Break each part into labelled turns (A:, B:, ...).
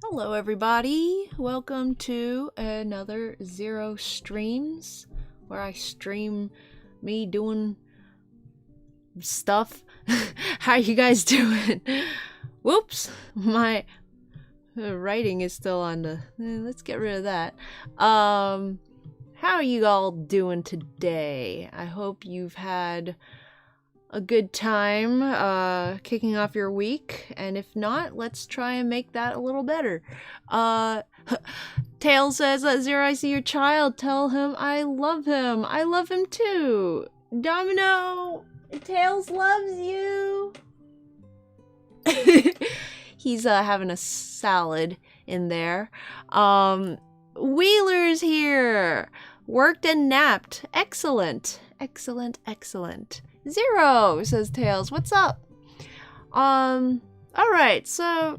A: Hello everybody, welcome to another Zero Streams, where I stream me doing stuff. How you guys doing? Whoops, my writing is still on the, let's get rid of that. How are you all doing today? I hope you've had a good time kicking off your week, and if not, let's try and make that a little better. Tails says, Zero, I see your child. Tell him I love him. I love him too. Domino, Tails loves you. He's having a salad in there. Wheeler's here. Worked and napped. Excellent. Excellent. Zero, says Tails. What's up? Alright, so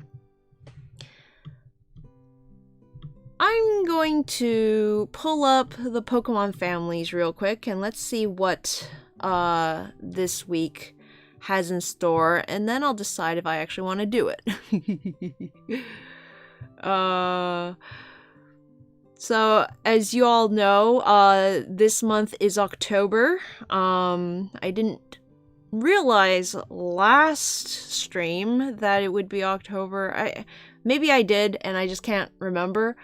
A: I'm going to pull up the Pokemon families real quick and let's see what this week has in store, and then I'll decide if I actually want to do it. So, as you all know, this month is October. I didn't realize last stream that it would be October. Maybe I did, and I just can't remember.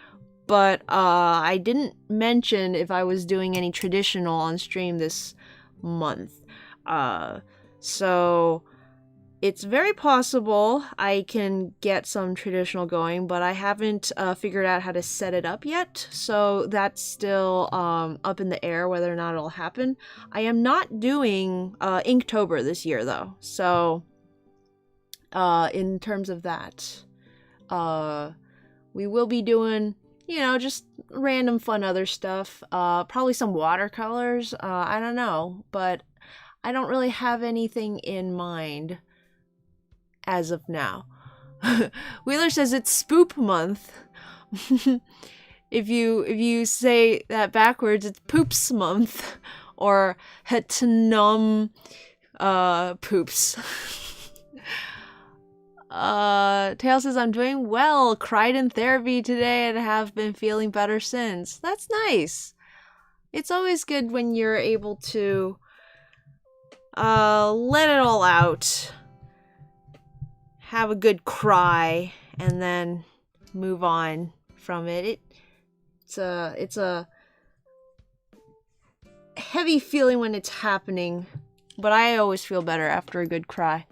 A: But I didn't mention if I was doing any traditional on stream this month. So it's very possible I can get some traditional going, but I haven't figured out how to set it up yet, so that's still up in the air whether or not it'll happen. I am not doing Inktober this year, though, so in terms of that, we will be doing, just random fun other stuff, probably some watercolors, I don't know, but I don't really have anything in mind as of now. Wheeler says it's Spoop month. If you say that backwards, it's Poops month, or Hetnum Poops. Tail says I'm doing well. Cried in therapy today and have been feeling better since. That's nice. It's always good when you're able to let it all out. Have a good cry and then move on from it. It's a heavy feeling when it's happening, but I always feel better after a good cry.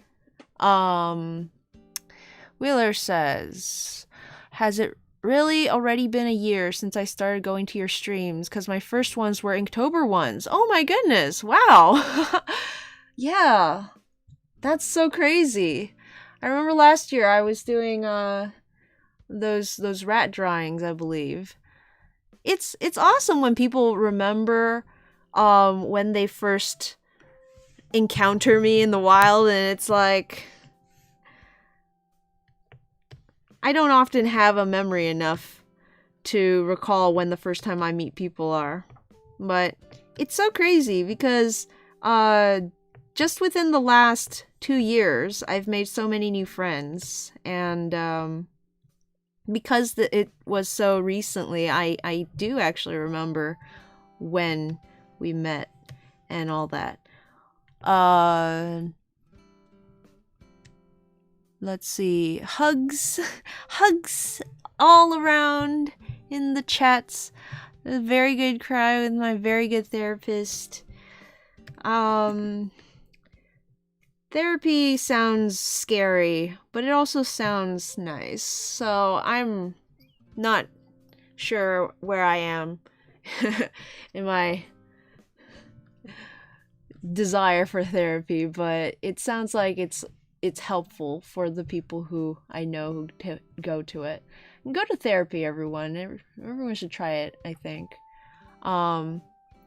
A: Wheeler says, has it really already been a year since I started going to your streams? Because my first ones were Inktober ones. Oh my goodness, wow. Yeah, that's so crazy. I remember last year I was doing those rat drawings, I believe. It's awesome when people remember when they first encounter me in the wild, and it's like I don't often have a memory enough to recall when the first time I meet people are. But it's so crazy because just within the last 2 years, I've made so many new friends, and because it was so recently, I do actually remember when we met and all that. Let's see, hugs all around in the chats. A very good cry with my very good therapist. Therapy sounds scary, but it also sounds nice, so I'm not sure where I am in my desire for therapy, but it sounds like it's helpful for the people who I know who go to it. And go to therapy, everyone. Everyone should try it, I think.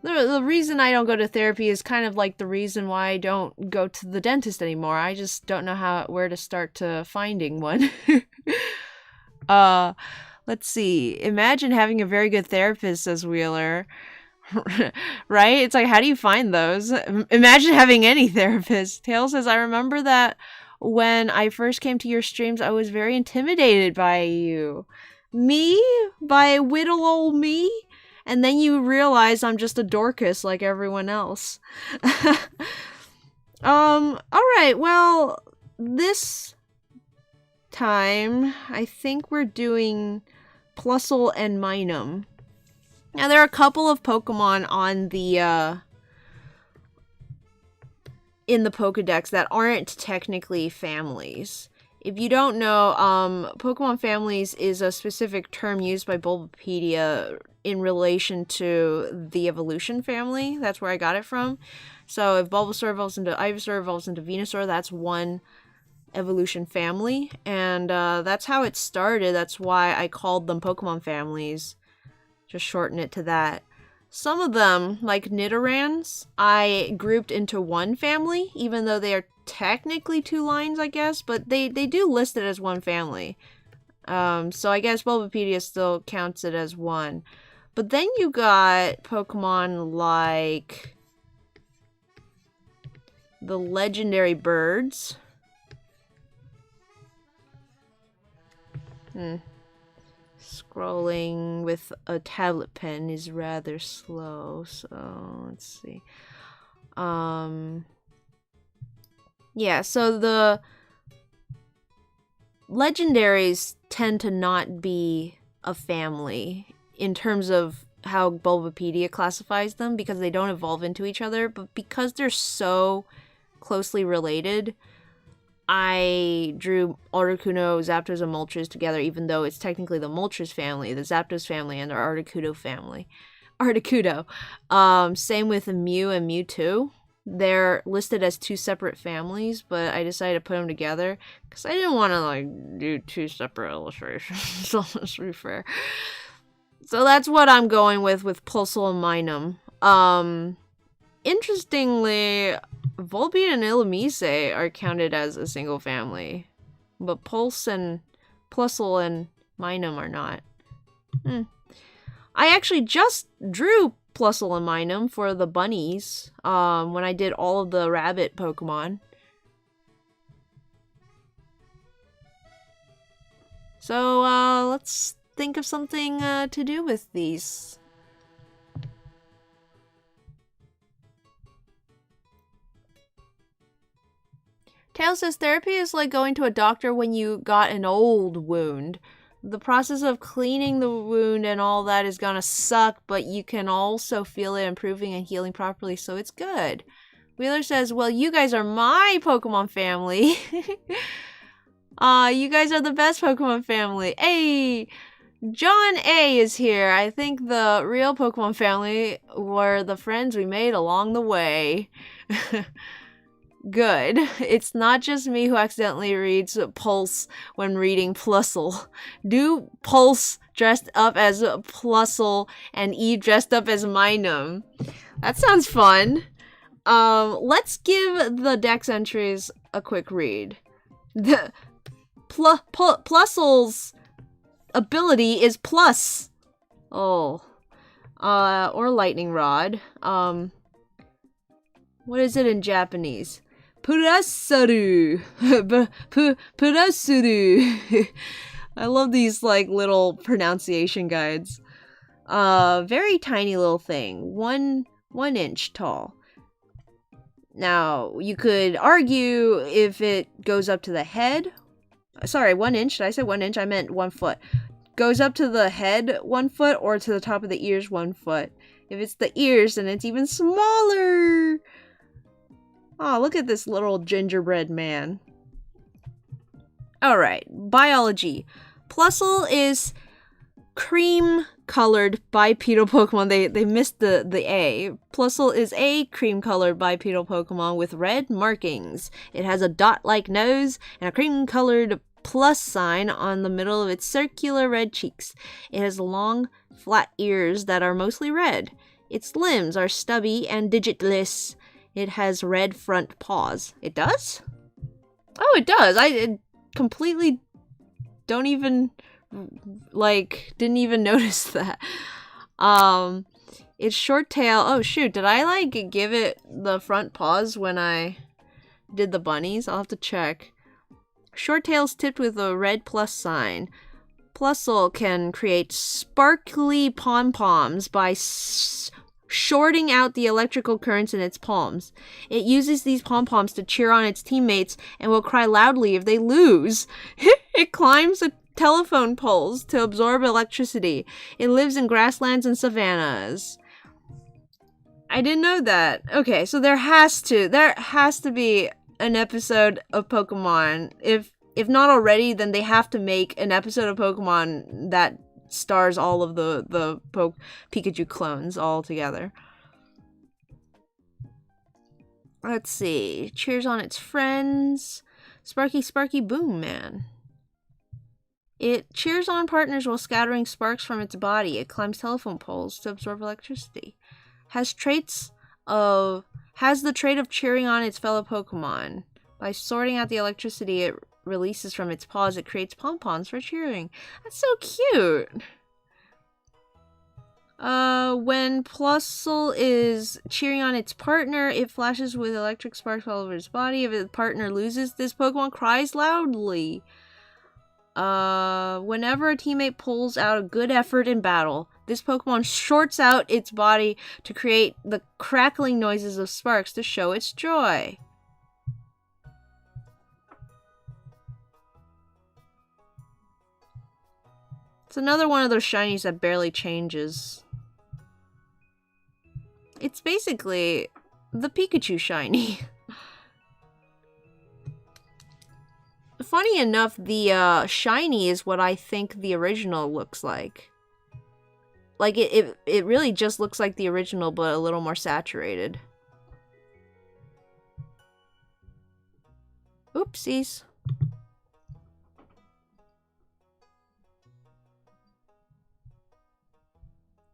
A: The reason I don't go to therapy is kind of like the reason why I don't go to the dentist anymore. I just don't know where to start to finding one. Let's see. Imagine having a very good therapist, says Wheeler. Right? It's like, how do you find those? Imagine having any therapist. Tail says, I remember that when I first came to your streams, I was very intimidated by you. Me? By little old me? And then you realize I'm just a Dorcas like everyone else. Alright, well, this time, I think we're doing Plusle and Minun. Now, there are a couple of Pokemon on the, in the Pokedex that aren't technically families. If you don't know, Pokemon families is a specific term used by Bulbapedia in relation to the evolution family. That's where I got it from. So if Bulbasaur evolves into Ivysaur, evolves into Venusaur, that's one evolution family. And that's how it started. That's why I called them Pokemon families. Just shorten it to that. Some of them, like Nidorans, I grouped into one family, even though they are technically two lines, I guess, but they do list it as one family. So I guess Bulbapedia still counts it as one. But then you got Pokemon like the legendary birds. Scrolling with a tablet pen is rather slow, so let's see. Yeah, so the legendaries tend to not be a family in terms of how Bulbapedia classifies them because they don't evolve into each other, but because they're so closely related, I drew Articuno, Zapdos, and Moltres together, even though it's technically the Moltres family, the Zapdos family, and the Articuno family. Articuno. Same with Mew and Mewtwo. They're listed as two separate families, but I decided to put them together because I didn't want to like do two separate illustrations. So let's be fair. So that's what I'm going with Plusle and Minun. Interestingly, Volbeat and Illumise are counted as a single family, but Plusle and Minun are not. I actually just drew Plusle and Minun for the bunnies when I did all of the rabbit Pokemon. So let's think of something to do with these. Tail says therapy is like going to a doctor when you got an old wound. The process of cleaning the wound and all that is gonna suck, but you can also feel it improving and healing properly, so it's good. Wheeler says, well, you guys are my Pokemon family. You guys are the best Pokemon family. Hey! John A is here. I think the real Pokemon family were the friends we made along the way. Good. It's not just me who accidentally reads Pulse when reading Plusle. Do Pulse dressed up as Plusle and Eve dressed up as Minun. That sounds fun. Let's give the dex entries a quick read. The Plusle's ability is plus. Oh. Or lightning rod. What is it in Japanese? Purasaru. Purasuru. I love these like little pronunciation guides. Very tiny little thing. One inch tall. Now, you could argue if it goes up to the head. Sorry, 1 inch. Did I say 1 inch? I meant 1 foot. Goes up to the head 1 foot or to the top of the ears 1 foot. If it's the ears, then it's even smaller. Oh, look at this little gingerbread man. Alright, biology. Plusle is cream-colored bipedal Pokemon. They missed the A. Plusle is a cream-colored bipedal Pokemon with red markings. It has a dot-like nose and a cream-colored plus sign on the middle of its circular red cheeks. It has long, flat ears that are mostly red. Its limbs are stubby and digitless. It has red front paws. It does? Oh, it does. I completely don't even, didn't even notice that. Its short tail. Oh, shoot. Did I, give it the front paws when I did the bunnies? I'll have to check. Short tails tipped with a red plus sign. Plusle can create sparkly pom-poms by shorting out the electrical currents in its palms. It uses these pom-poms to cheer on its teammates and will cry loudly if they lose. It climbs telephone poles to absorb electricity. It lives in grasslands and savannas. I didn't know that. Okay, so there has to be an episode of Pokemon. If not already, then they have to make an episode of Pokemon that stars all of the Pikachu clones all together. Let's see. Cheers on its friends. Sparky Sparky Boom Man. It cheers on partners while scattering sparks from its body. It climbs telephone poles to absorb electricity. Has the trait of cheering on its fellow Pokemon. By sorting out the electricity it releases from its paws, it creates pom-poms for cheering. That's so cute. When Plusle is cheering on its partner, it flashes with electric sparks all over its body. If its partner loses, this Pokemon cries loudly. Whenever a teammate pulls out a good effort in battle, this Pokemon shorts out its body to create the crackling noises of sparks to show its joy. It's another one of those shinies that barely changes. It's basically the Pikachu shiny. Funny enough, the shiny is what I think the original looks like. Like, it really just looks like the original, but a little more saturated. Oopsies.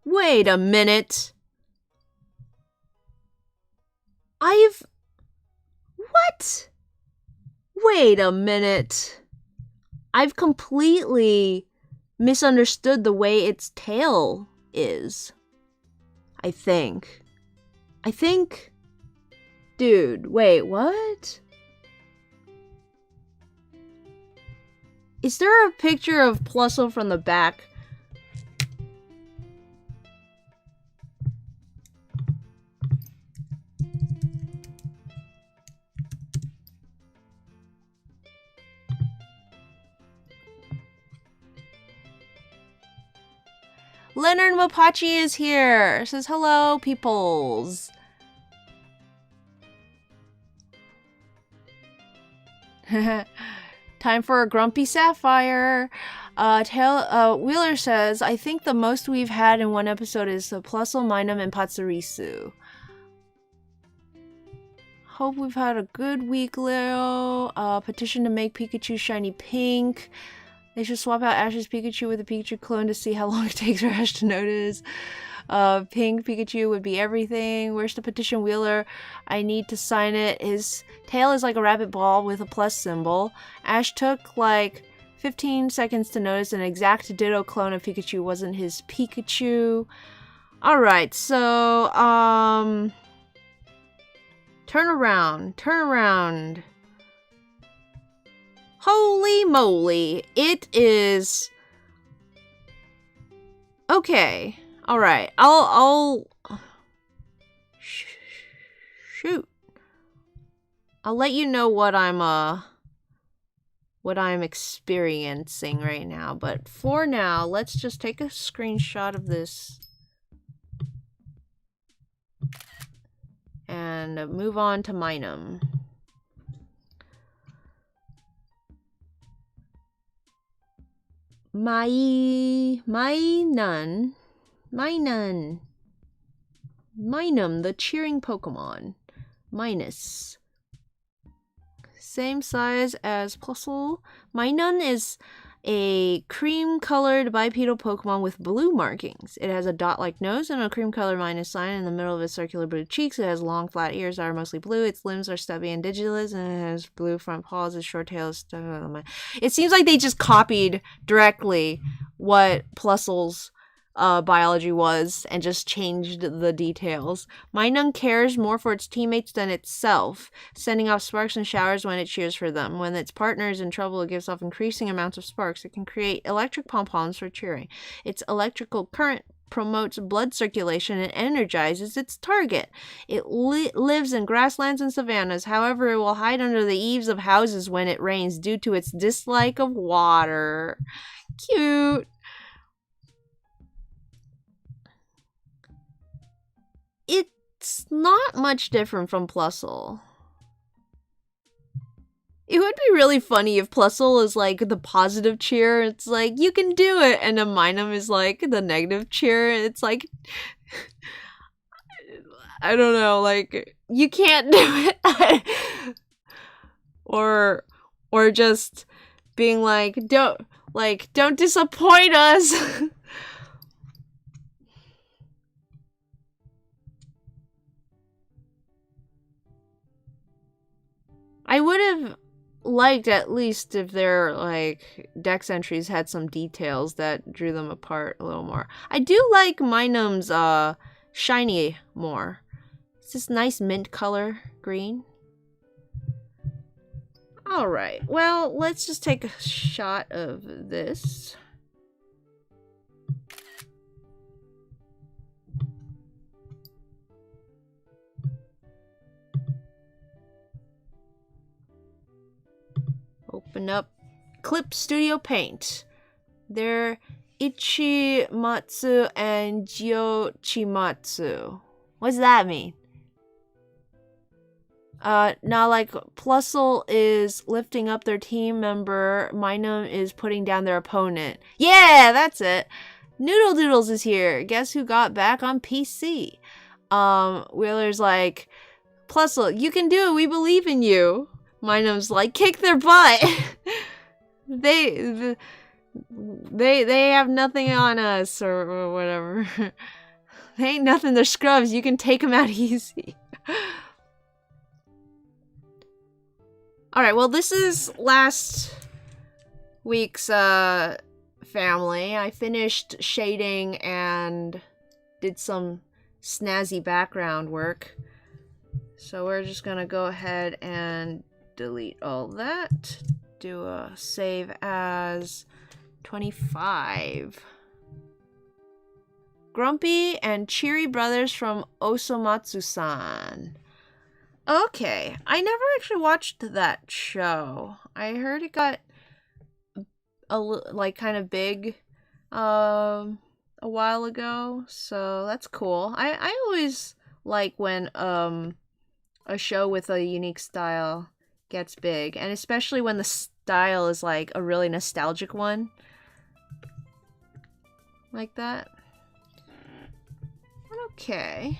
A: Wait a minute. What? Wait a minute. I've completely misunderstood the way its tail is. I think. Dude, wait, what? Is there a picture of Plusle from the back? Leonard Mapachi is here. Says hello, peoples. Time for a grumpy sapphire. Wheeler says, I think the most we've had in one episode is Plusle, Minun, and Pachirisu. Hope we've had a good week, Leo. Petition to make Pikachu shiny pink. They should swap out Ash's Pikachu with a Pikachu clone to see how long it takes for Ash to notice. Pink Pikachu would be everything. Where's the petition, Wheeler? I need to sign it. His tail is like a rabbit ball with a plus symbol. Ash took like 15 seconds to notice an exact ditto clone of Pikachu wasn't his Pikachu. Alright, so, turn around. Holy moly, it is... Okay, alright, I'll... Shoot. I'll let you know what I'm experiencing right now, but for now, let's just take a screenshot of this and move on to Minun. Minun, the cheering Pokemon. Minus. Same size as Plusle. Minun is a cream-colored bipedal Pokemon with blue markings. It has a dot-like nose and a cream-colored minus sign in the middle of its circular blue cheeks. It has long, flat ears that are mostly blue. Its limbs are stubby and digilous, and it has blue front paws. Its short tail is... It seems like they just copied directly what Plusle's biology was and just changed the details. Minun cares more for its teammates than itself, sending off sparks and showers when it cheers for them. When its partner is in trouble, it gives off increasing amounts of sparks. It can create electric pom-poms for cheering. Its electrical current promotes blood circulation and energizes its target. It lives in grasslands and savannas. However, it will hide under the eaves of houses when it rains due to its dislike of water. Cute. It's not much different from Plusle. It would be really funny if Plusle is like the positive cheer. It's like, you can do it. And then Minun is like the negative cheer. It's like, I don't know, like, you can't do it. or just being like, don't disappoint us. I would have liked at least if their like dex entries had some details that drew them apart a little more. I do like Minum's shiny more. It's this nice mint color green. Alright, well, let's just take a shot of this. Open up Clip Studio Paint. They're Ichimatsu and Jiochimatsu. What's that mean? Now, like, Plusle is lifting up their team member. Minun is putting down their opponent. Yeah, that's it. Noodle Doodles is here. Guess who got back on PC? Wheeler's like, Plusle, you can do it. We believe in you. Minum's like, kick their butt. They have nothing on us or whatever. They ain't nothing. They're scrubs. You can take them out easy. Alright, well, this is last week's family. I finished shading and did some snazzy background work. So we're just gonna go ahead and delete all that. Do a save as 25. Grumpy and Cheery Brothers from Osomatsu-san. Okay, I never actually watched that show. I heard it got like kind of big a while ago, so that's cool. I always like when a show with a unique style gets big, and especially when the style is like a really nostalgic one like that. Okay.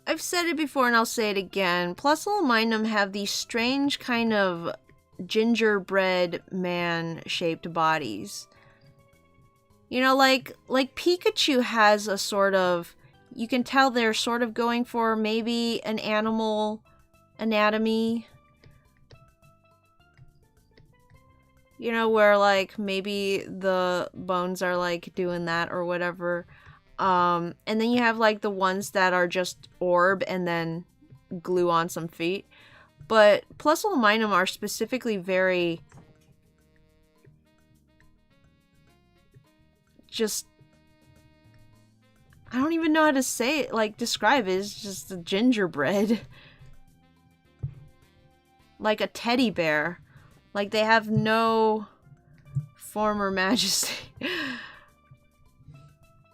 A: I've said it before and I'll say it again. Plusle and Minun have these strange kind of gingerbread man-shaped bodies. You know, like Pikachu has a sort of... You can tell they're sort of going for maybe an animal anatomy. You know, where like maybe the bones are like doing that or whatever. And then you have like the ones that are just orb and then glue on some feet. But Plusle and Minun are specifically very just... I don't even know how to say it, like describe it. It's just a gingerbread. Like a teddy bear. Like they have no form or majesty.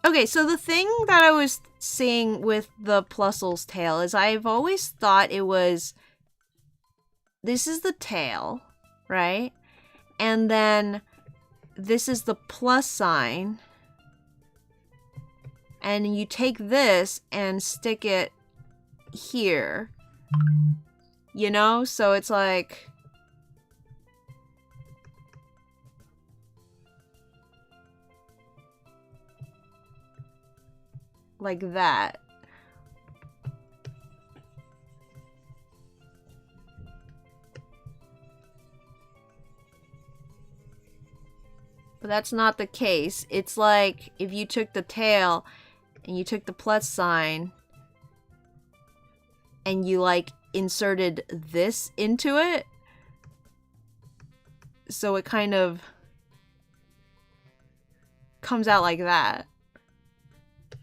A: Okay, so the thing that I was seeing with the Plusle's tail is I've always thought it was... This is the tail, right? And then this is the plus sign. And you take this and stick it here. You know? So it's like... like that. But that's not the case. It's like if you took the tail and you took the plus sign and you like inserted this into it. So it kind of comes out like that.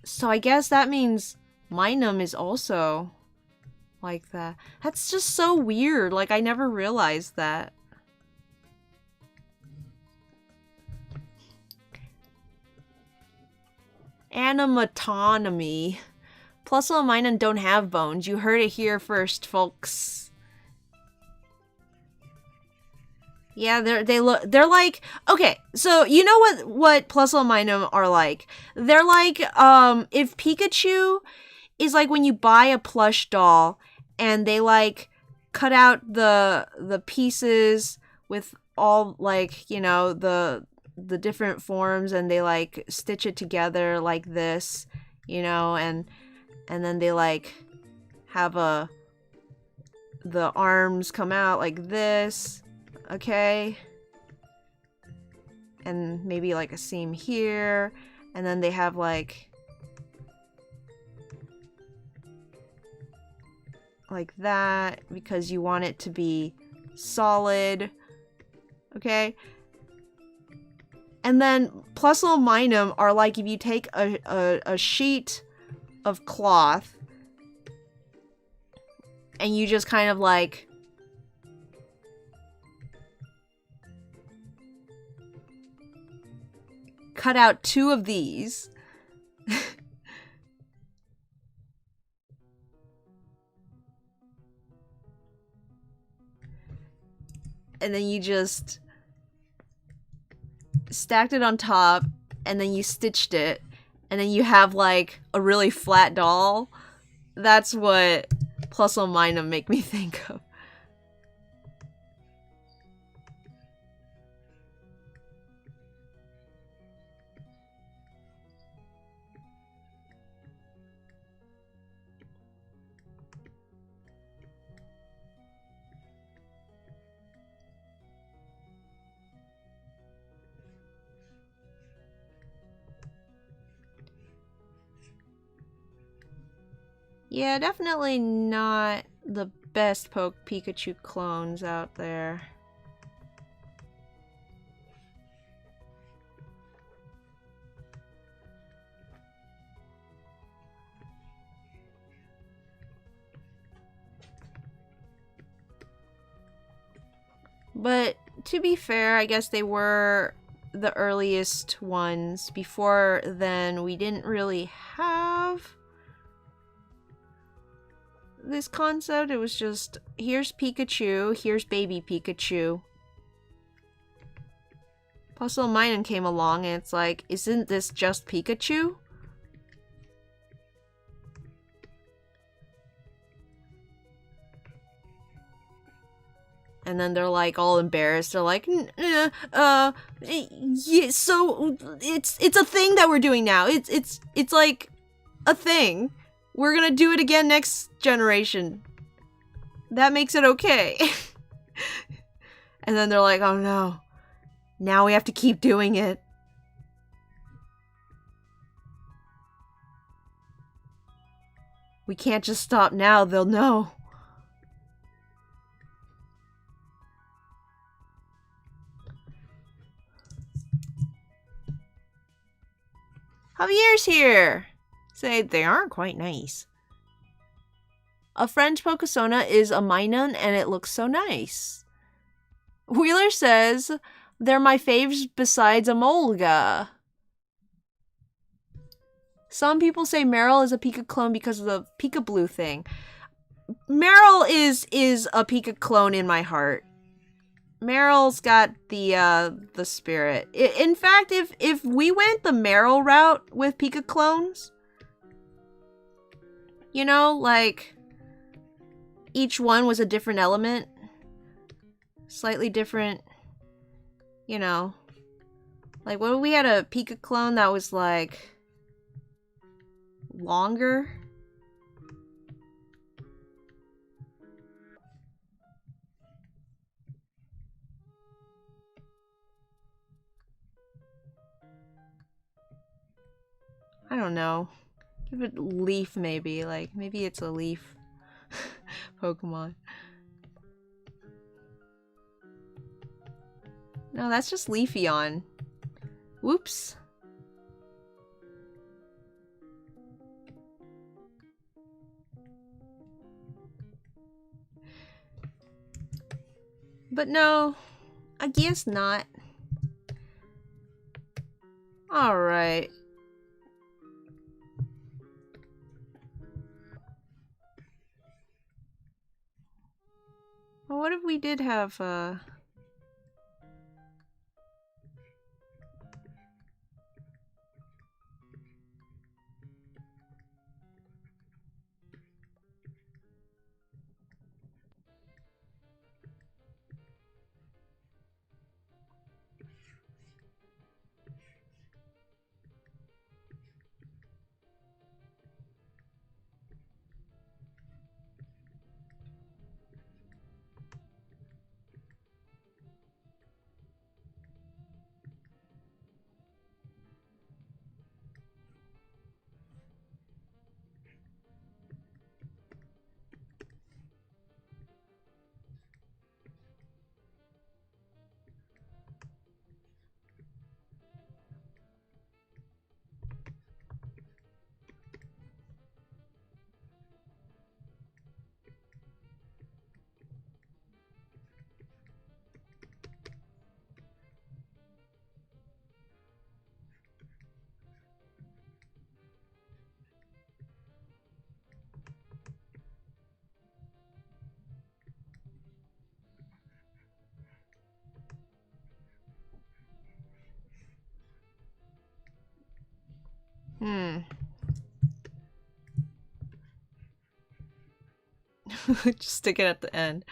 A: So I guess that means Minun is also like that. That's just so weird. Like, I never realized that. Animatomy. Plusle and Minun don't have bones. You heard it here first, folks. Yeah, they're like, okay, so you know what Plusle and Minun are like? They're like, if Pikachu is like when you buy a plush doll and they like cut out the pieces with all like, you know, the different forms and they like stitch it together like this, you know, and then they like have the arms come out like this. Okay, and maybe like a seam here, and then they have like that because you want it to be solid. Okay, and then Plusle and Minun are like if you take a sheet of cloth and you just kind of like cut out two of these. And then you just stacked it on top and then you stitched it and then you have like a really flat doll. That's what Plusle and Minun make me think of. Yeah, definitely not the best Pikachu clones out there. But to be fair, I guess they were the earliest ones. Before then, we didn't really have this concept. It was just, here's Pikachu, here's baby Pikachu. Plusle and Minun came along and it's like, isn't this just Pikachu? And then they're like all embarrassed. They're like, yeah, so it's a thing that we're doing now. It's like a thing. We're gonna do it again next generation. That makes it okay. And then they're like, oh no. Now we have to keep doing it. We can't just stop now, they'll know. Javier's here! Say, they aren't quite nice. A French Pokesona is a Minun and it looks so nice. Wheeler says, they're my faves besides Emolga. Some people say Meryl is a Pika clone because of the Pika Blue thing. Meryl is a Pika clone in my heart. Meryl's got the spirit. In fact, if we went the Meryl route with Pika clones, you know, like each one was a different element, slightly different, you know. Like when we had a Pika clone that was like longer. I don't know. Give it leaf maybe, like maybe it's a leaf Pokemon. No, that's just Leafeon. Whoops. But no, I guess not. Alright. Well, what if we did have, just stick it at the end.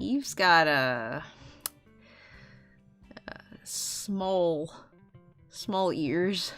A: Eve's got a small ears.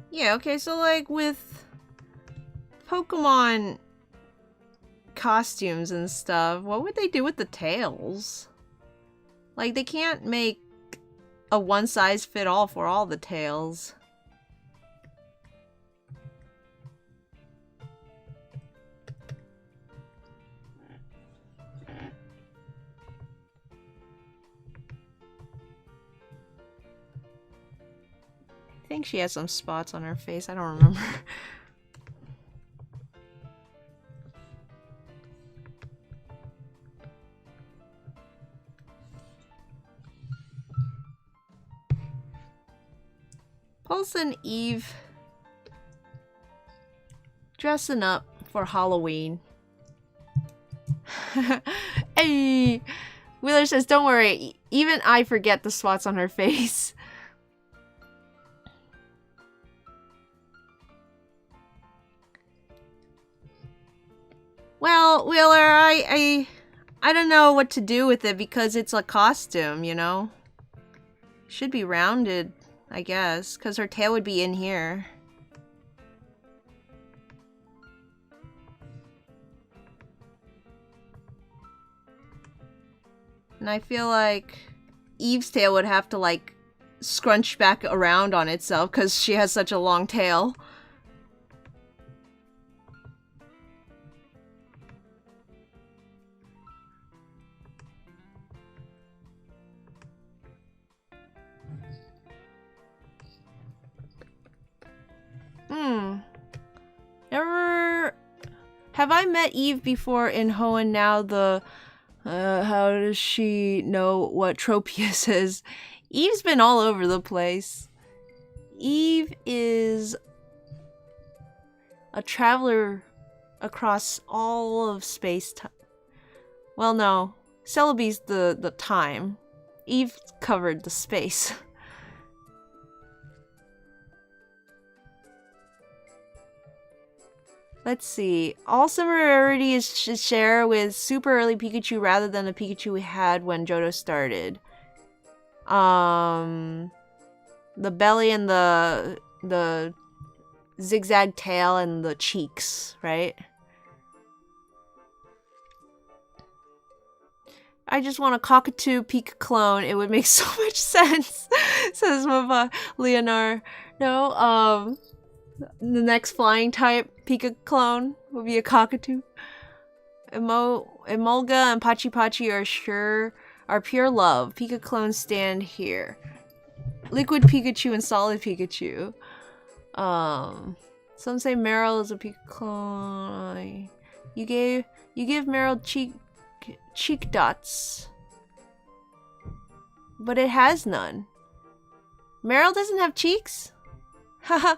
A: Yeah, okay, so like with Pokemon costumes and stuff, what would they do with the tails? Like, they can't make a one-size-fit-all for all the tails. I think she has some spots on her face, I don't remember. Pulse and Eve dressing up for Halloween. Hey! Wheeler says, don't worry, even I forget the spots on her face. Well, Wheeler, I don't know what to do with it because it's a costume, you know? Should be rounded, I guess, because her tail would be in here. And I feel like Eve's tail would have to, like, scrunch back around on itself because she has such a long tail. Ever... Have I met Eve before in Hoenn now the... how does she know what Tropius is? Eve's been all over the place. Eve is a traveler across all of space-time. Well, no. Celebi's the time. Eve covered the space. Let's see. All similarities share with super early Pikachu rather than the Pikachu we had when Johto started. The belly and the zigzag tail and the cheeks, right? I just want a cockatoo Pika clone. It would make so much sense, says Mava Leonor. No, the next flying type Pika clone will be a cockatoo. Emolga and Pachi Pachi are pure love. Pika clones stand here. Liquid Pikachu and Solid Pikachu. Some say Meryl is a Pika clone. You give Meryl cheek dots, but it has none. Meryl doesn't have cheeks? Haha.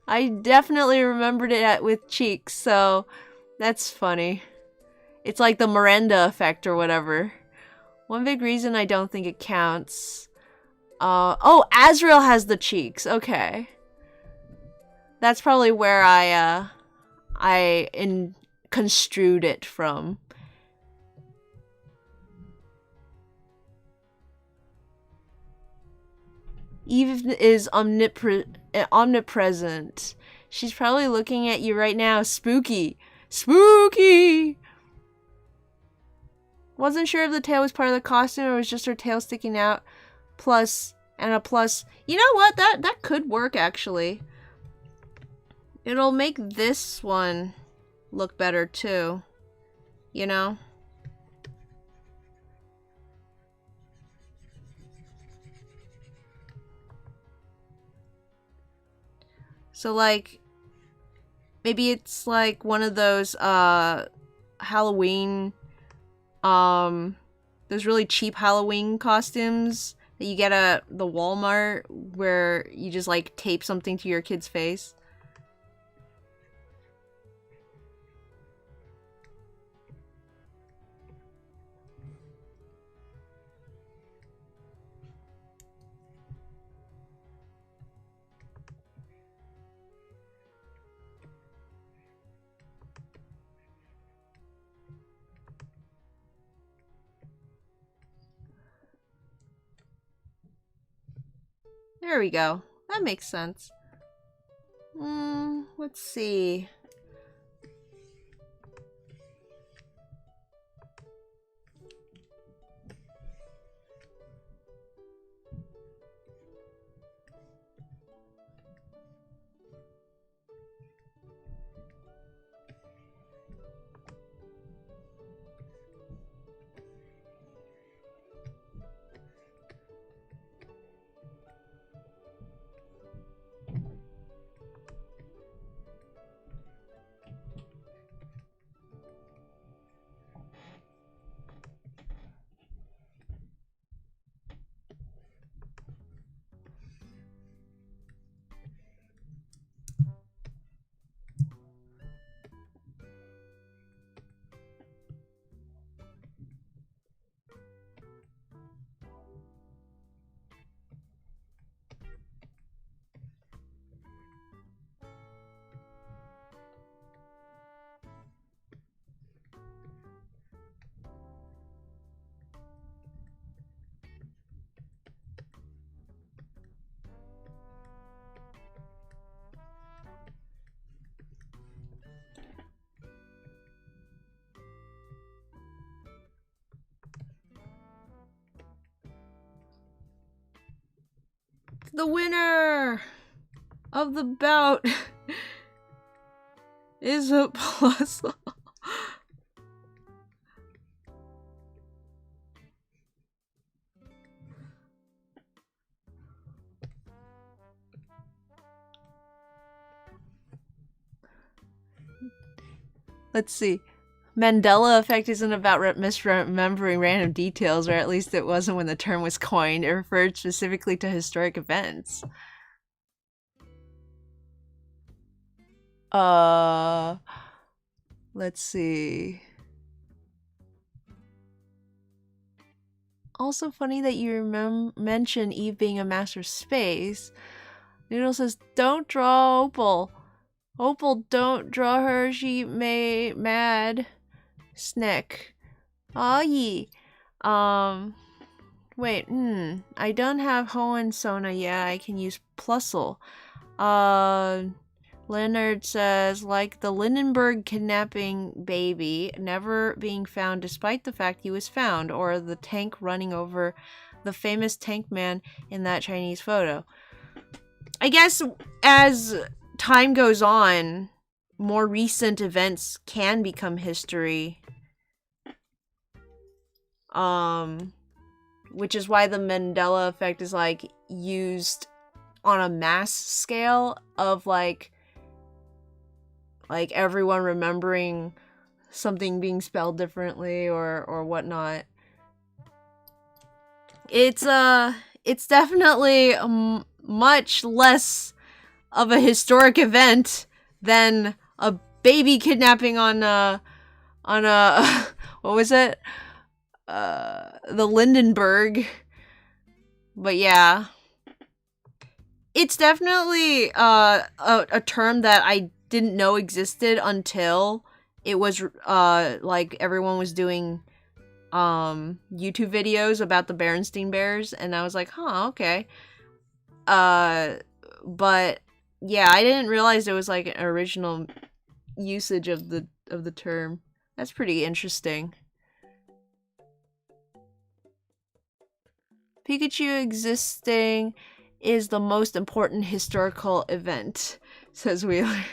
A: I definitely remembered it with cheeks, so that's funny. It's like the Miranda effect or whatever. One big reason I don't think it counts. Oh, Azrael has the cheeks. Okay. That's probably where I construed it from. Eve is omnipresent. She's probably looking at you right now. Spooky. Spooky! Wasn't sure if the tail was part of the costume or was just her tail sticking out. Plus, and a plus. You know what? That could work, actually. It'll make this one look better, too. You know? So, like, maybe it's like one of those Halloween, those really cheap Halloween costumes that you get at the Walmart where you just like tape something to your kid's face. There we go. That makes sense. Let's see. The winner of the bout is a plus. Let's see. Mandela effect isn't about misremembering random details, or at least it wasn't when the term was coined. It referred specifically to historic events. Let's see. Also funny that you mention Eve being a master of space. Noodle says, don't draw Opal. Opal, don't draw her. She may mad. Snick. Aw ye. Wait, I don't have Hohenzollern yet. I can use Plusle. Leonard says, like the Lindenberg kidnapping baby, never being found despite the fact he was found, or the tank running over the famous tank man in that Chinese photo. I guess as time goes on, more recent events can become history. Which is why the Mandela effect is like used on a mass scale of like everyone remembering something being spelled differently or whatnot. It's definitely much less of a historic event than a baby kidnapping on a what was it? The Lindenberg. But yeah. It's definitely a term that I didn't know existed until it was like everyone was doing YouTube videos about the Berenstain Bears, and I was like, huh, okay. But yeah, I didn't realize it was like an original usage of the term. That's pretty interesting. Pikachu existing is the most important historical event, says Wheeler.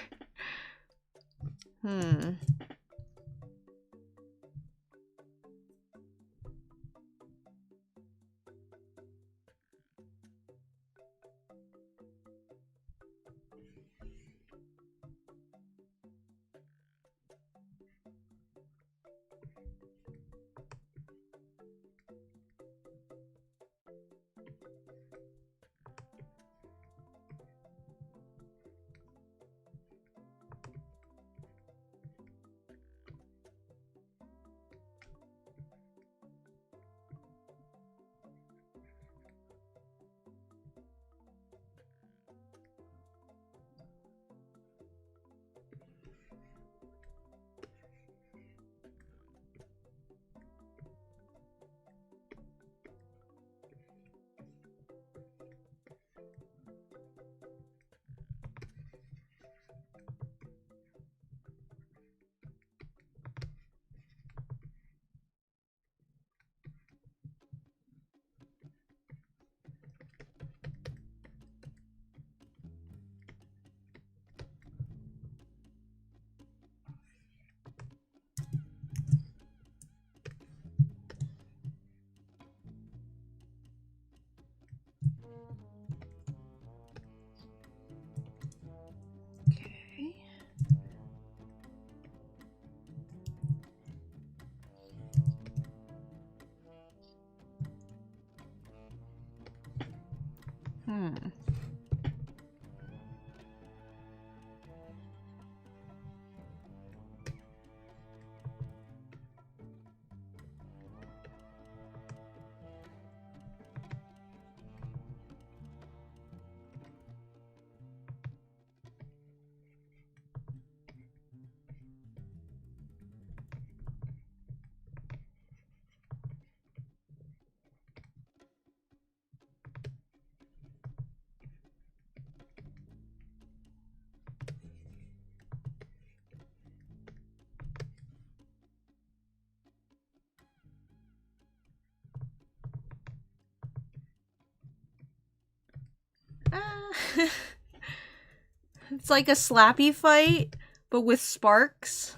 A: It's like a slappy fight, but with sparks.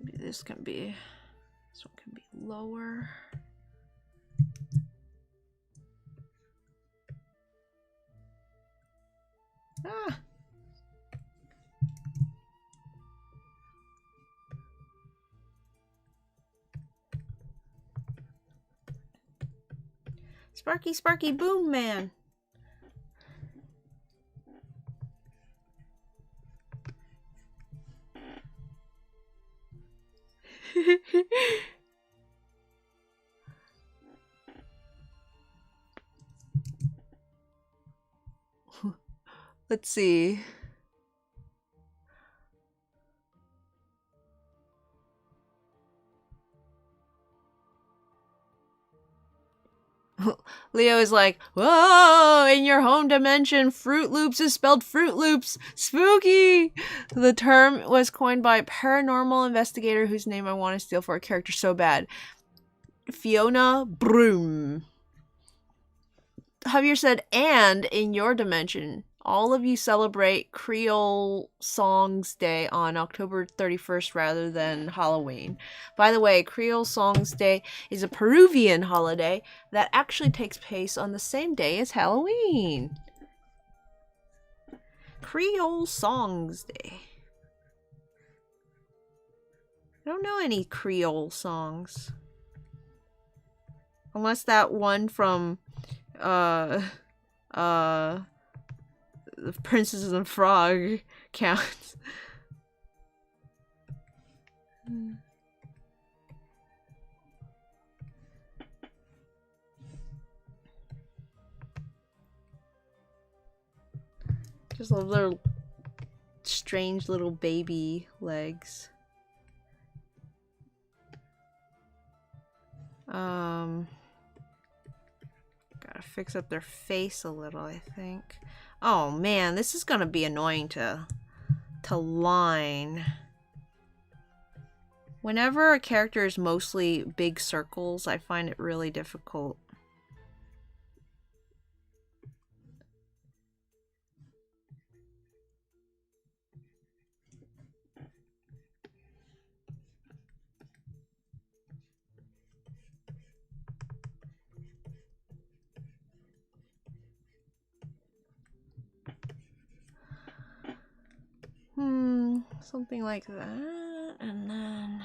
A: Maybe this one can be lower. Ah. Sparky, Sparky, Boom Man. Let's see. Leo is like, whoa, in your home dimension, Fruit Loops is spelled Fruit Loops. Spooky! The term was coined by a paranormal investigator whose name I want to steal for a character so bad. Fiona Broom. Javier said, and in your dimension, all of you celebrate Creole Songs Day on October 31st rather than Halloween. By the way, Creole Songs Day is a Peruvian holiday that actually takes place on the same day as Halloween. Creole Songs Day. I don't know any Creole songs. Unless that one from The Princess and the Frog counts. Just love their strange little baby legs. Gotta fix up their face a little, I think. Oh man, this is gonna be annoying to line. Whenever a character is mostly big circles, I find it really difficult. Something like that, and then...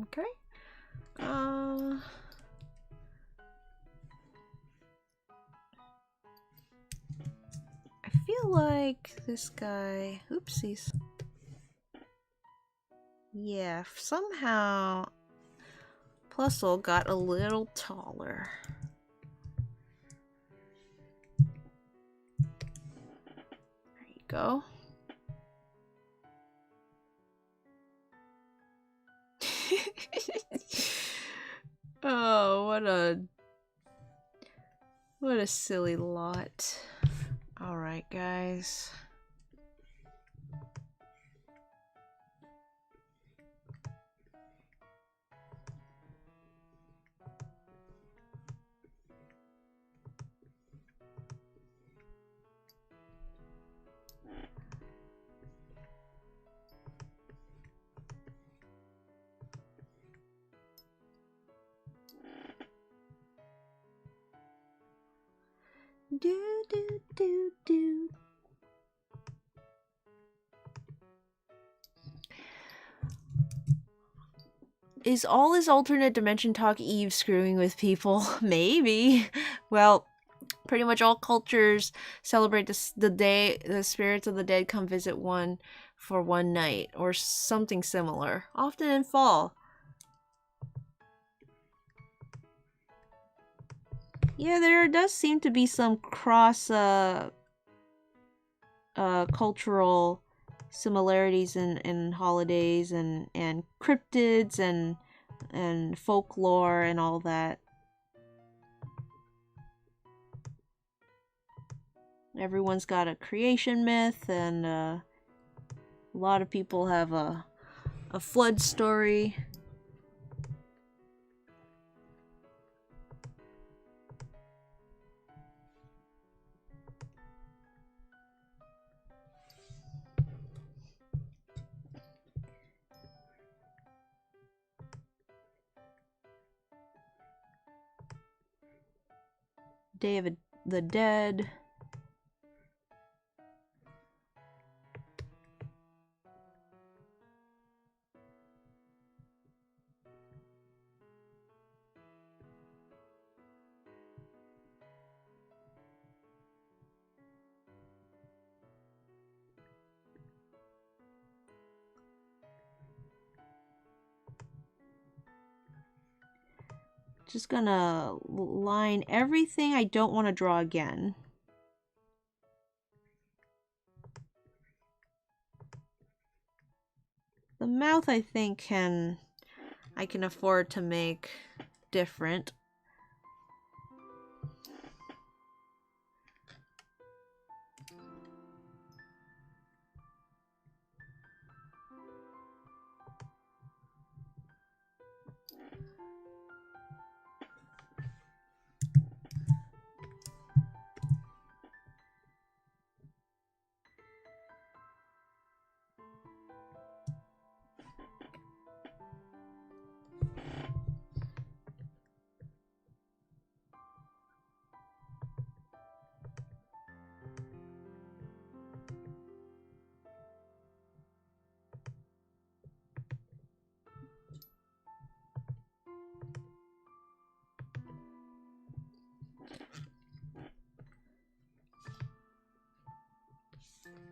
A: Okay. I feel like this guy... Oopsies. Yeah, somehow Plusle got a little taller. There you go. Oh, what a silly lot. All right, guys. Do do do do. Is all this alternate dimension talk Eve screwing with people? Maybe. Well, pretty much all cultures celebrate the day the spirits of the dead come visit one for one night, or something similar, often in fall. Yeah, there does seem to be some cross cultural similarities in holidays and cryptids and folklore and all that. Everyone's got a creation myth, and a lot of people have a flood story. Day of the Dead. Just gonna line everything I don't want to draw again. The mouth I think I can afford to make different.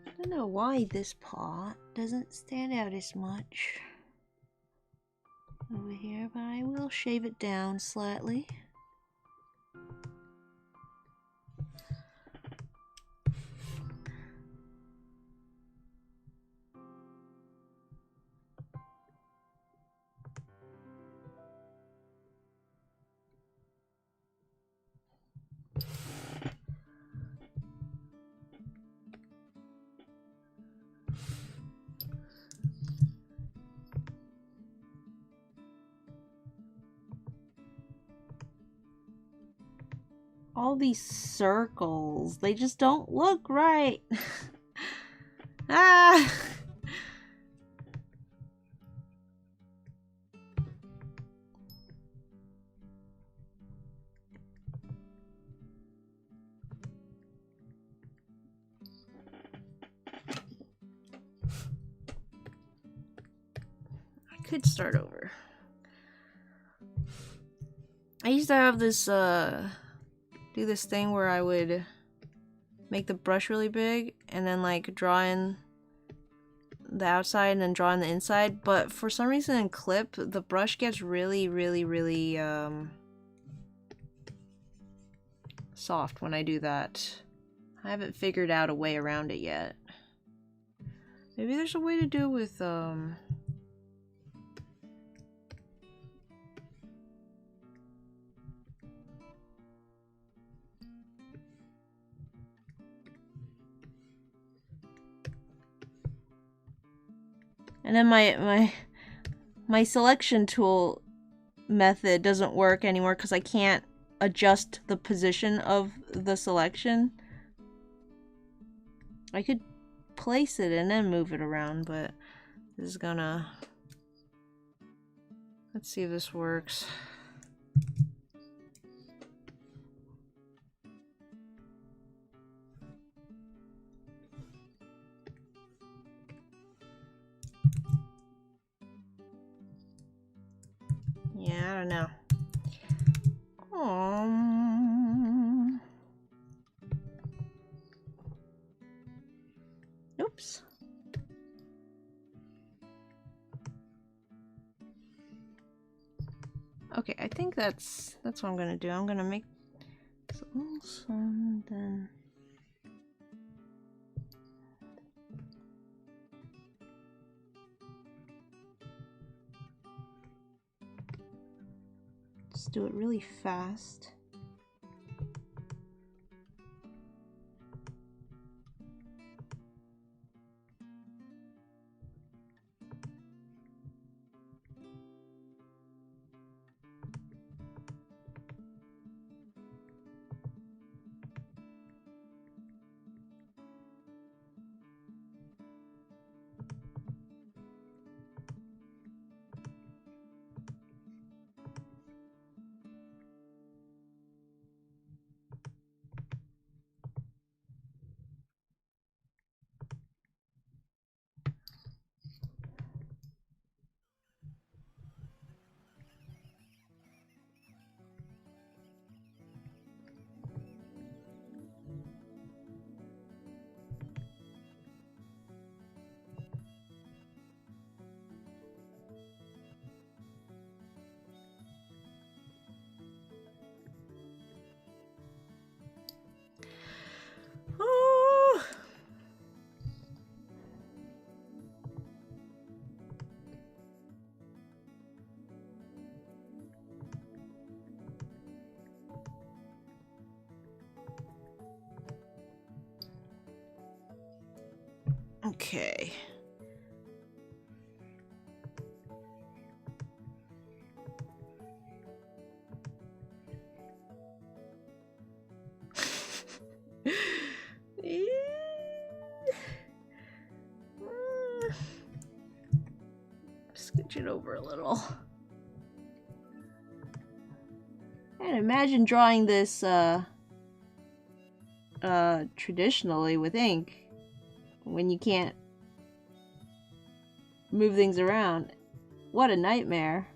A: I don't know why this paw doesn't stand out as much over here, but I will shave it down slightly. All these circles, they just don't look right. Ah! I could start over. I used to have this, do this thing where I would make the brush really big and then like draw in the outside and then draw in the inside, but for some reason in Clip the brush gets really soft when I do that. I haven't figured out a way around it yet. Maybe there's a way to do it with and then my selection tool method doesn't work anymore because I can't adjust the position of the selection. I could place it and then move it around, but this is gonna... Let's see if this works. Yeah, I don't know. Oops. Okay, I think that's what I'm gonna do. I'm gonna make So then... Just do it really fast. Oh. Okay. Scooch it over a little. And imagine drawing this traditionally with ink when you can't move things around. What a nightmare.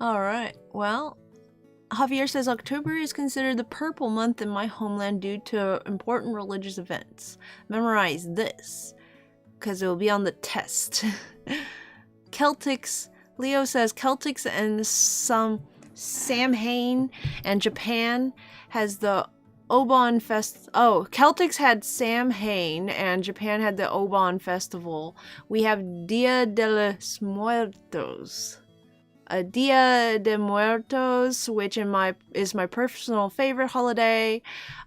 A: Alright, well, Javier says October is considered the purple month in my homeland due to important religious events. Memorize this, because it will be on the test. Celtics, Leo says Celtics and some Samhain, and Japan has the Obon Fest. Oh, Celtics had Samhain and Japan had the Obon Festival. We have Dia de los Muertos. Dia de Muertos, which is my personal favorite holiday.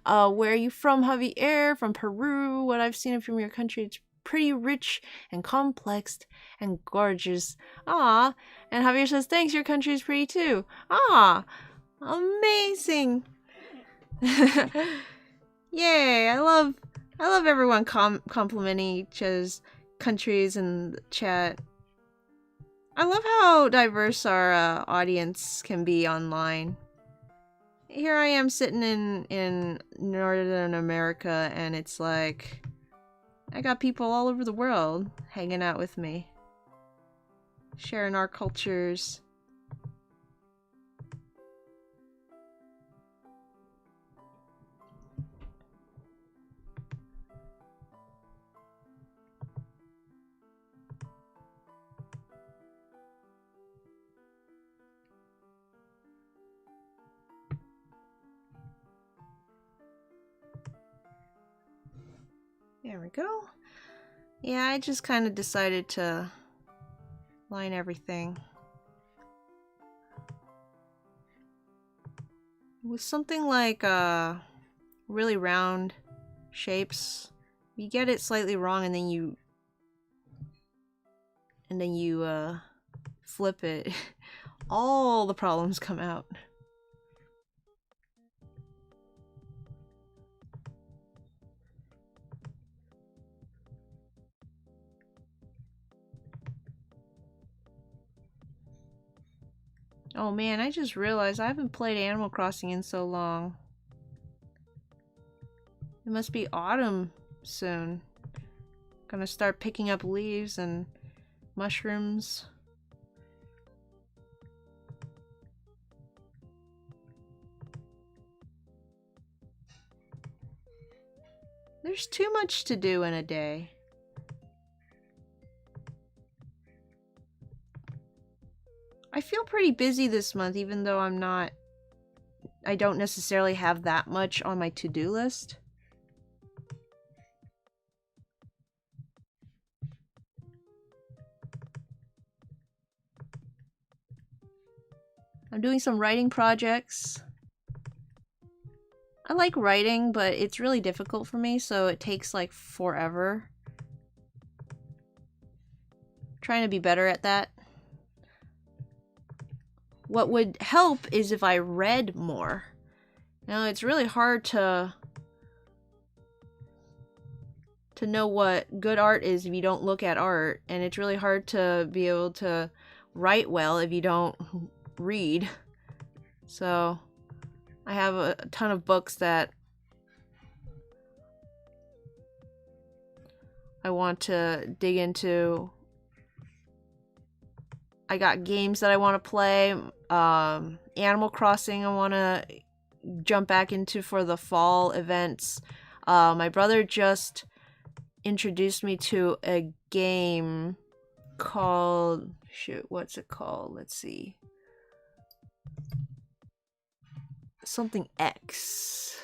A: Where are you from, Javier? From Peru. What I've seen from your country, it's pretty rich and complex and gorgeous. Ah, and Javier says, thanks, your country is pretty too. Ah, amazing. Yay, I love everyone complimenting each other's countries in the chat. I love how diverse our audience can be online. Here I am sitting in Northern America, and it's like I got people all over the world hanging out with me, sharing our cultures. There we go. Yeah, I just kind of decided to line everything with something like really round shapes. You get it slightly wrong, and then you flip it. All the problems come out. Oh man, I just realized I haven't played Animal Crossing in so long. It must be autumn soon. Gonna start picking up leaves and mushrooms. There's too much to do in a day. I feel pretty busy this month, even though I don't necessarily have that much on my to-do list. I'm doing some writing projects. I like writing, but it's really difficult for me, so it takes like forever. Trying to be better at that. What would help is if I read more. Now, it's really hard to know what good art is if you don't look at art, and it's really hard to be able to write well if you don't read. So I have a ton of books that I want to dig into. I got games that I want to play. Animal Crossing I want to jump back into for the fall events. My brother just introduced me to a game called... Shoot, what's it called? Let's see. Something X.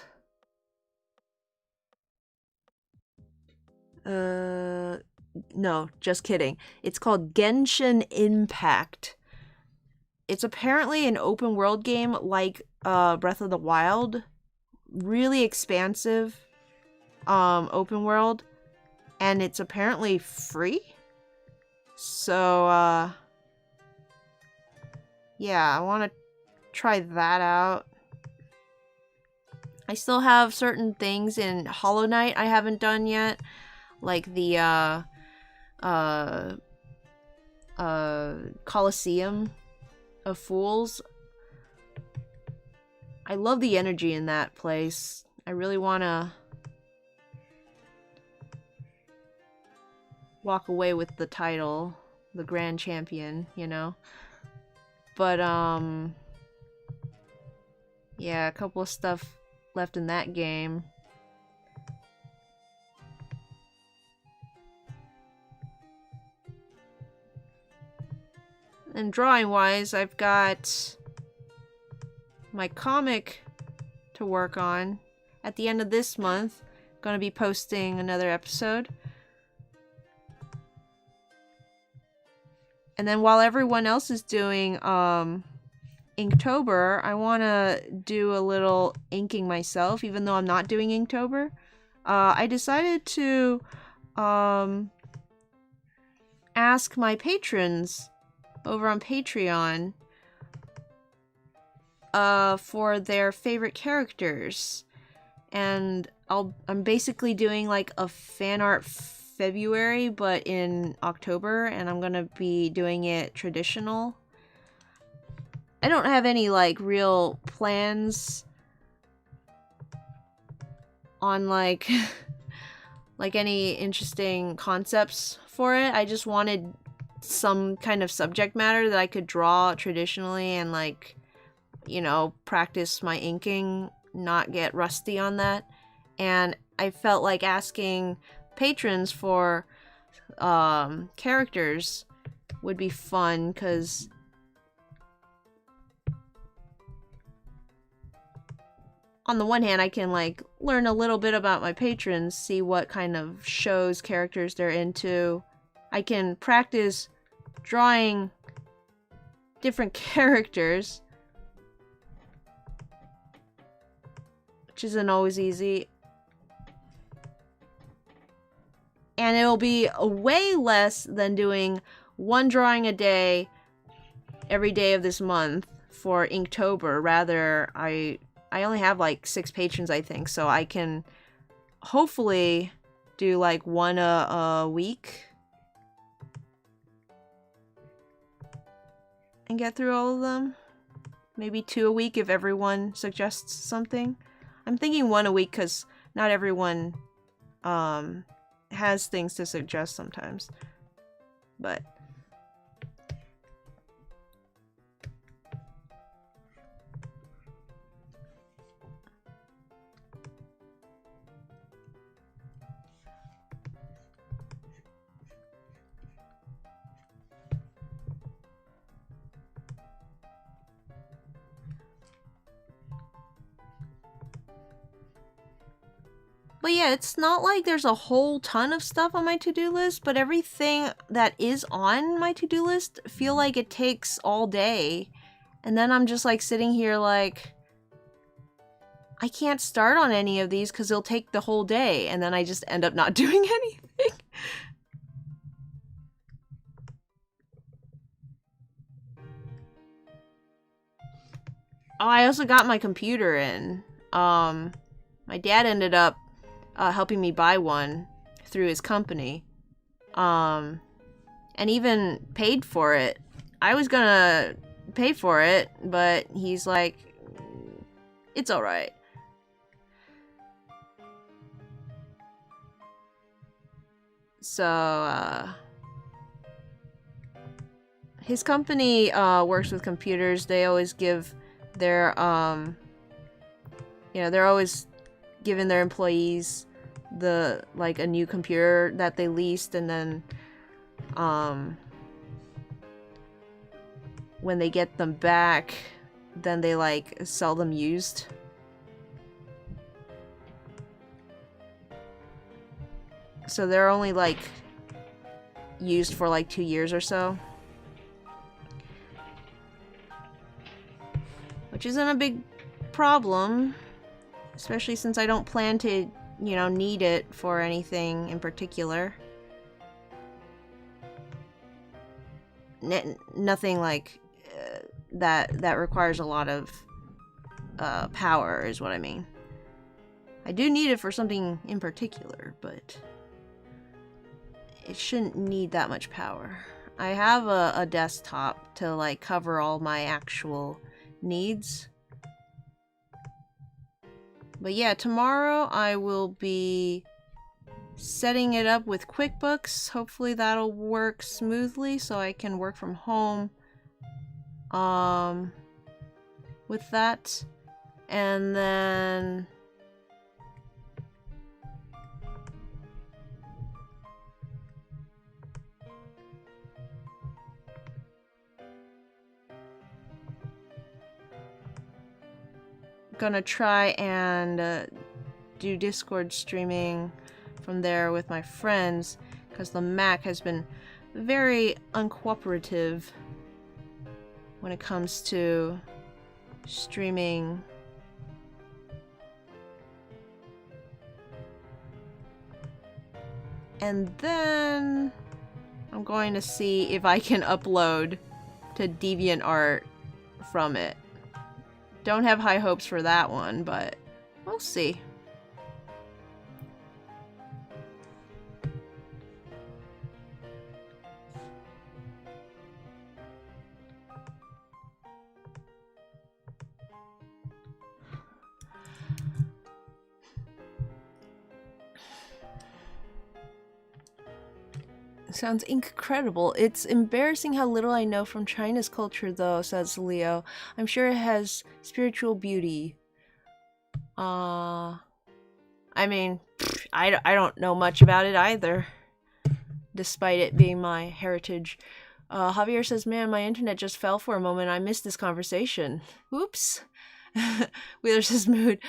A: No, just kidding. It's called Genshin Impact. It's apparently an open world game like Breath of the Wild. Really expansive open world. And it's apparently free. So, yeah, I want to try that out. I still have certain things in Hollow Knight I haven't done yet. Like the, Colosseum of Fools. I love the energy in that place. I really want to walk away with the title, the Grand Champion, you know? But, yeah, a couple of stuff left in that game. And drawing-wise, I've got my comic to work on. At the end of this month, I'm gonna be posting another episode. And then while everyone else is doing Inktober, I want to do a little inking myself, even though I'm not doing Inktober. I decided to ask my patrons over on Patreon for their favorite characters. And I'm basically doing like a fan art February, but in October, and I'm gonna be doing it traditional. I don't have any like real plans on like like any interesting concepts for it. I just wanted some kind of subject matter that I could draw traditionally and like, you know, practice my inking, not get rusty on that. And I felt like asking patrons for characters would be fun, because on the one hand I can like learn a little bit about my patrons, see what kind of shows, characters they're into. I can practice drawing different characters, which isn't always easy. And it'll be way less than doing one drawing a day every day of this month for Inktober. Rather, I only have like 6 patrons, I think, so I can hopefully do like one a week and get through all of them. Maybe 2 a week if everyone suggests something. I'm thinking 1 a week because not everyone has things to suggest sometimes. But But yeah, it's not like there's a whole ton of stuff on my to-do list, but everything that is on my to-do list feel like it takes all day. And then I'm just like sitting here like, I can't start on any of these because it'll take the whole day, and then I just end up not doing anything. Oh, I also got my computer in. My dad ended up helping me buy one through his company. And even paid for it. I was gonna pay for it, but he's like, it's alright. So, his company works with computers. They always give their, you know, they're always giving their employees a new computer that they leased, and then, when they get them back, then they, like, sell them used. So they're only, like, used for, like, 2 years or so. Which isn't a big problem, especially since I don't plan to, you know, need it for anything in particular. Nothing like that requires a lot of power is what I mean. I do need it for something in particular, but it shouldn't need that much power. I have a desktop to like cover all my actual needs. But yeah, tomorrow I will be setting it up with QuickBooks. Hopefully that'll work smoothly so I can work from home with that. And then gonna try and do Discord streaming from there with my friends, because the Mac has been very uncooperative when it comes to streaming. And then I'm going to see if I can upload to DeviantArt from it. Don't have high hopes for that one, but we'll see. Sounds incredible. It's embarrassing how little I know from China's culture, though, says Leo. I'm sure it has spiritual beauty. I mean, I don't know much about it either, despite it being my heritage. Javier says, man, my internet just fell for a moment. I missed this conversation. Oops. Wheeler says, mood.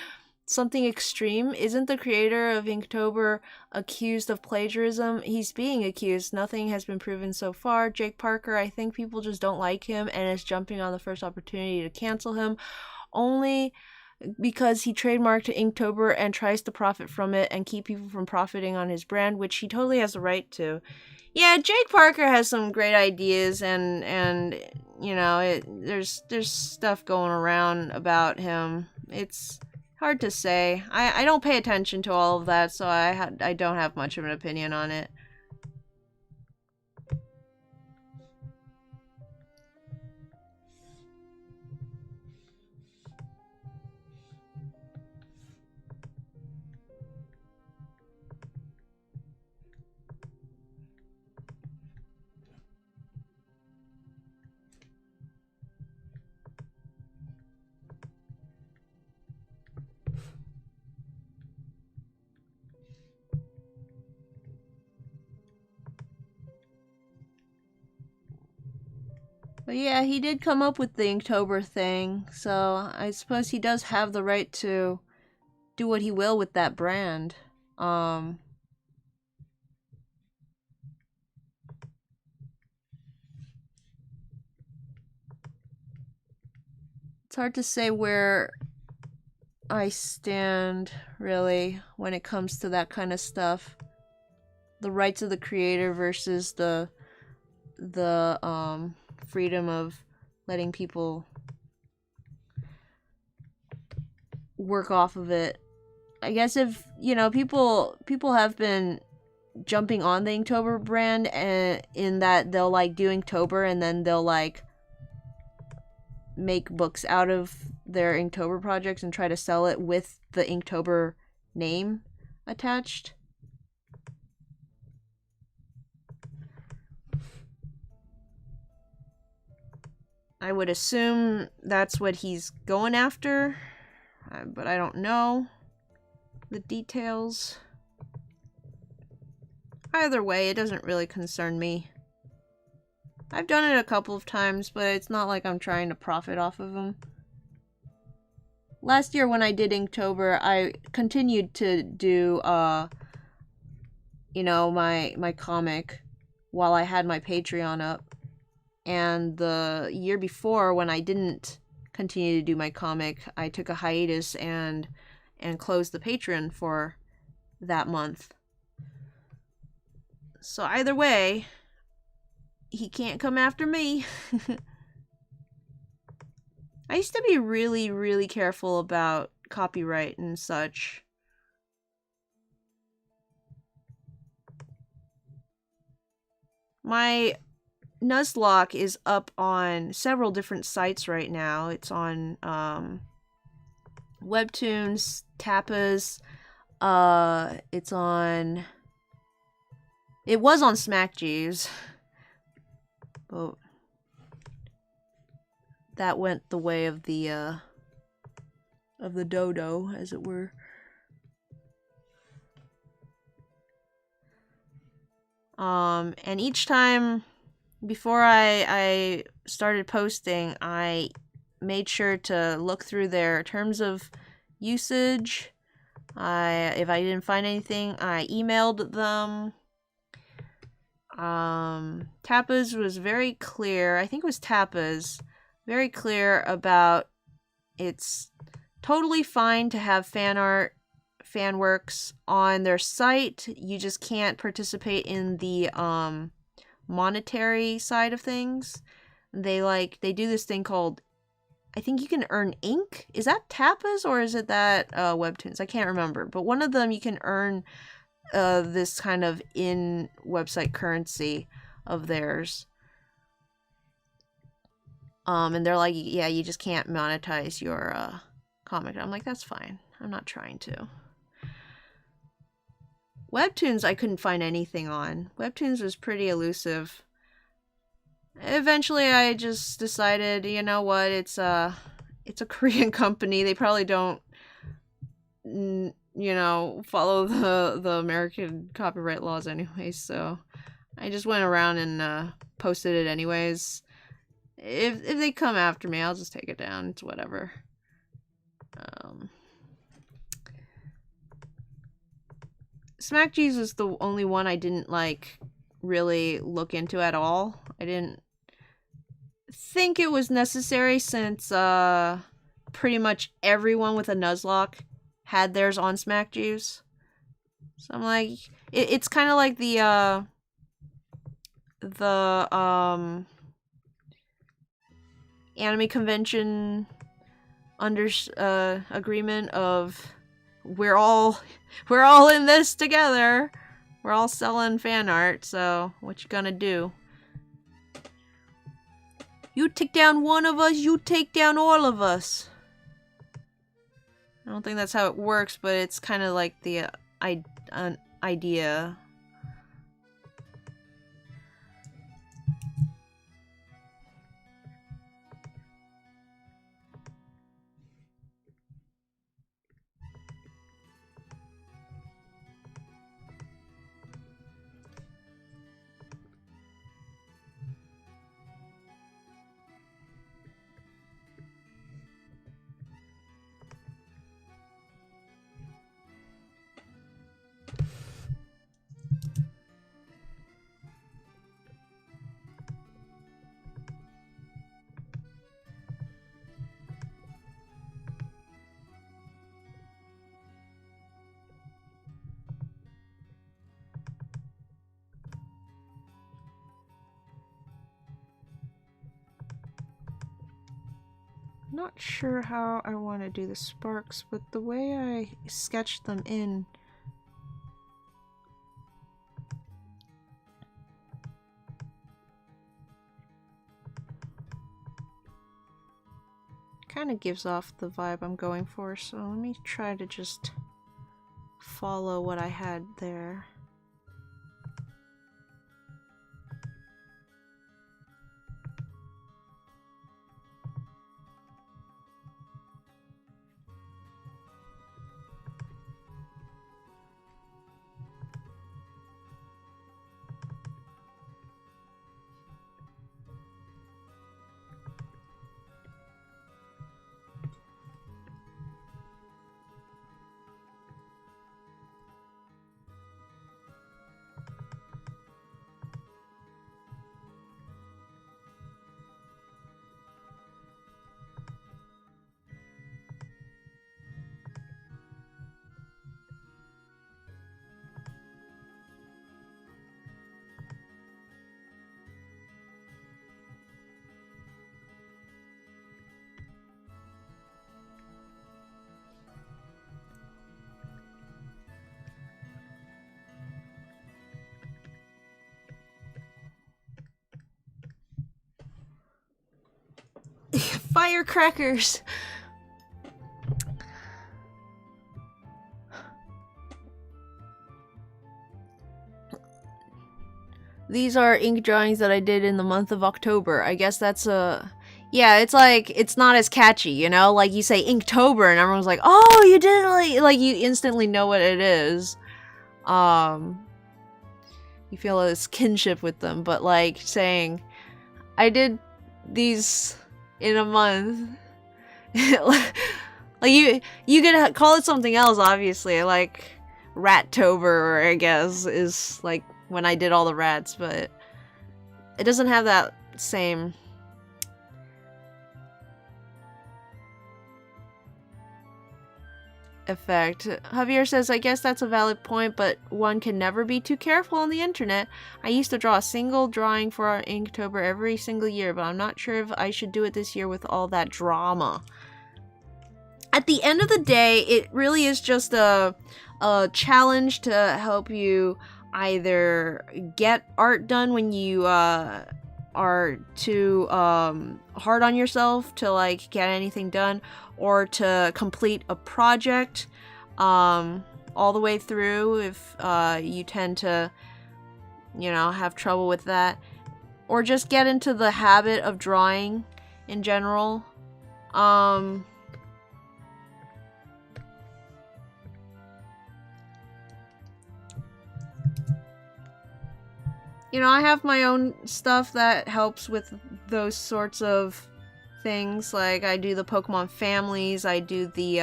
A: Something extreme? Isn't the creator of Inktober accused of plagiarism? He's being accused. Nothing has been proven so far. Jake Parker, I think people just don't like him and is jumping on the first opportunity to cancel him. Only because he trademarked Inktober and tries to profit from it and keep people from profiting on his brand, which he totally has the right to. Yeah, Jake Parker has some great ideas, and you know, there's stuff going around about him. It's hard to say. I don't pay attention to all of that, so I don't have much of an opinion on it. But yeah, he did come up with the Inktober thing, so I suppose he does have the right to do what he will with that brand. Um, it's hard to say where I stand, really, when it comes to that kind of stuff. The rights of the creator versus the freedom of letting people work off of it. I guess if, you know, people have been jumping on the Inktober brand, and in that they'll like do Inktober and then they'll like make books out of their Inktober projects and try to sell it with the Inktober name attached. I would assume that's what he's going after, but I don't know the details. Either way, it doesn't really concern me. I've done it a couple of times, but it's not like I'm trying to profit off of them. Last year when I did Inktober, I continued to do, you know, my comic while I had my Patreon up. And the year before, when I didn't continue to do my comic, I took a hiatus and closed the Patreon for that month. So either way, he can't come after me. I used to be really, really careful about copyright and such. My Nuzlocke is up on several different sites right now. It's on Webtoons, Tapas, it's on... It was on SmackJeeves, but that went the way of the dodo, as it were. And each time before I started posting, I made sure to look through their terms of usage. If I didn't find anything, I emailed them. Tapas was very clear. I think it was Tapas. Very clear about it's totally fine to have fan art, fan works on their site. You just can't participate in the monetary side of things. They do this thing called, I think you can earn ink. Is that Tapas or is it that Webtoons? I can't remember. But one of them you can earn this kind of in website currency of theirs. And they're like, yeah, you just can't monetize your comic. I'm like, that's fine. I'm not trying to. Webtoons, I couldn't find anything on. Webtoons was pretty elusive. Eventually, I just decided, you know what, it's a Korean company. They probably don't, you know, follow the American copyright laws anyway, so I just went around and posted it anyways. If they come after me, I'll just take it down. It's whatever. SmackJeeves was the only one I didn't like really look into at all. I didn't think it was necessary since pretty much everyone with a Nuzlocke had theirs on SmackJeeves. So I'm like, it's kind of like the anime convention agreement of we're all in this together. We're all selling fan art, so what you gonna do? You take down one of us, you take down all of us. I don't think that's how it works, but it's kind of like the idea. not sure how I want to do the sparks, but the way I sketched them in kind of gives off the vibe I'm going for, so let me try to just follow what I had there. Firecrackers! These are ink drawings that I did in the month of October. I guess that's a... Yeah, it's like, it's not as catchy, you know? Like, you say Inktober and everyone's like, oh, you did it! Like, you instantly know what it is. You feel this kinship with them, but like, saying, I did these in a month. Like, you could call it something else, obviously, like Rattober, I guess, is like when I did all the rats, but it doesn't have that same effect. Javier says, I guess that's a valid point, but one can never be too careful on the internet. I used to draw a single drawing for our Inktober every single year, but I'm not sure if I should do it this year with all that drama. At the end of the day, it really is just a challenge to help you either get art done when you are too hard on yourself to like get anything done, or to complete a project all the way through if you tend to, you know, have trouble with that, or just get into the habit of drawing in general. You know, I have my own stuff that helps with those sorts of things. Like, I do the Pokemon families, I do the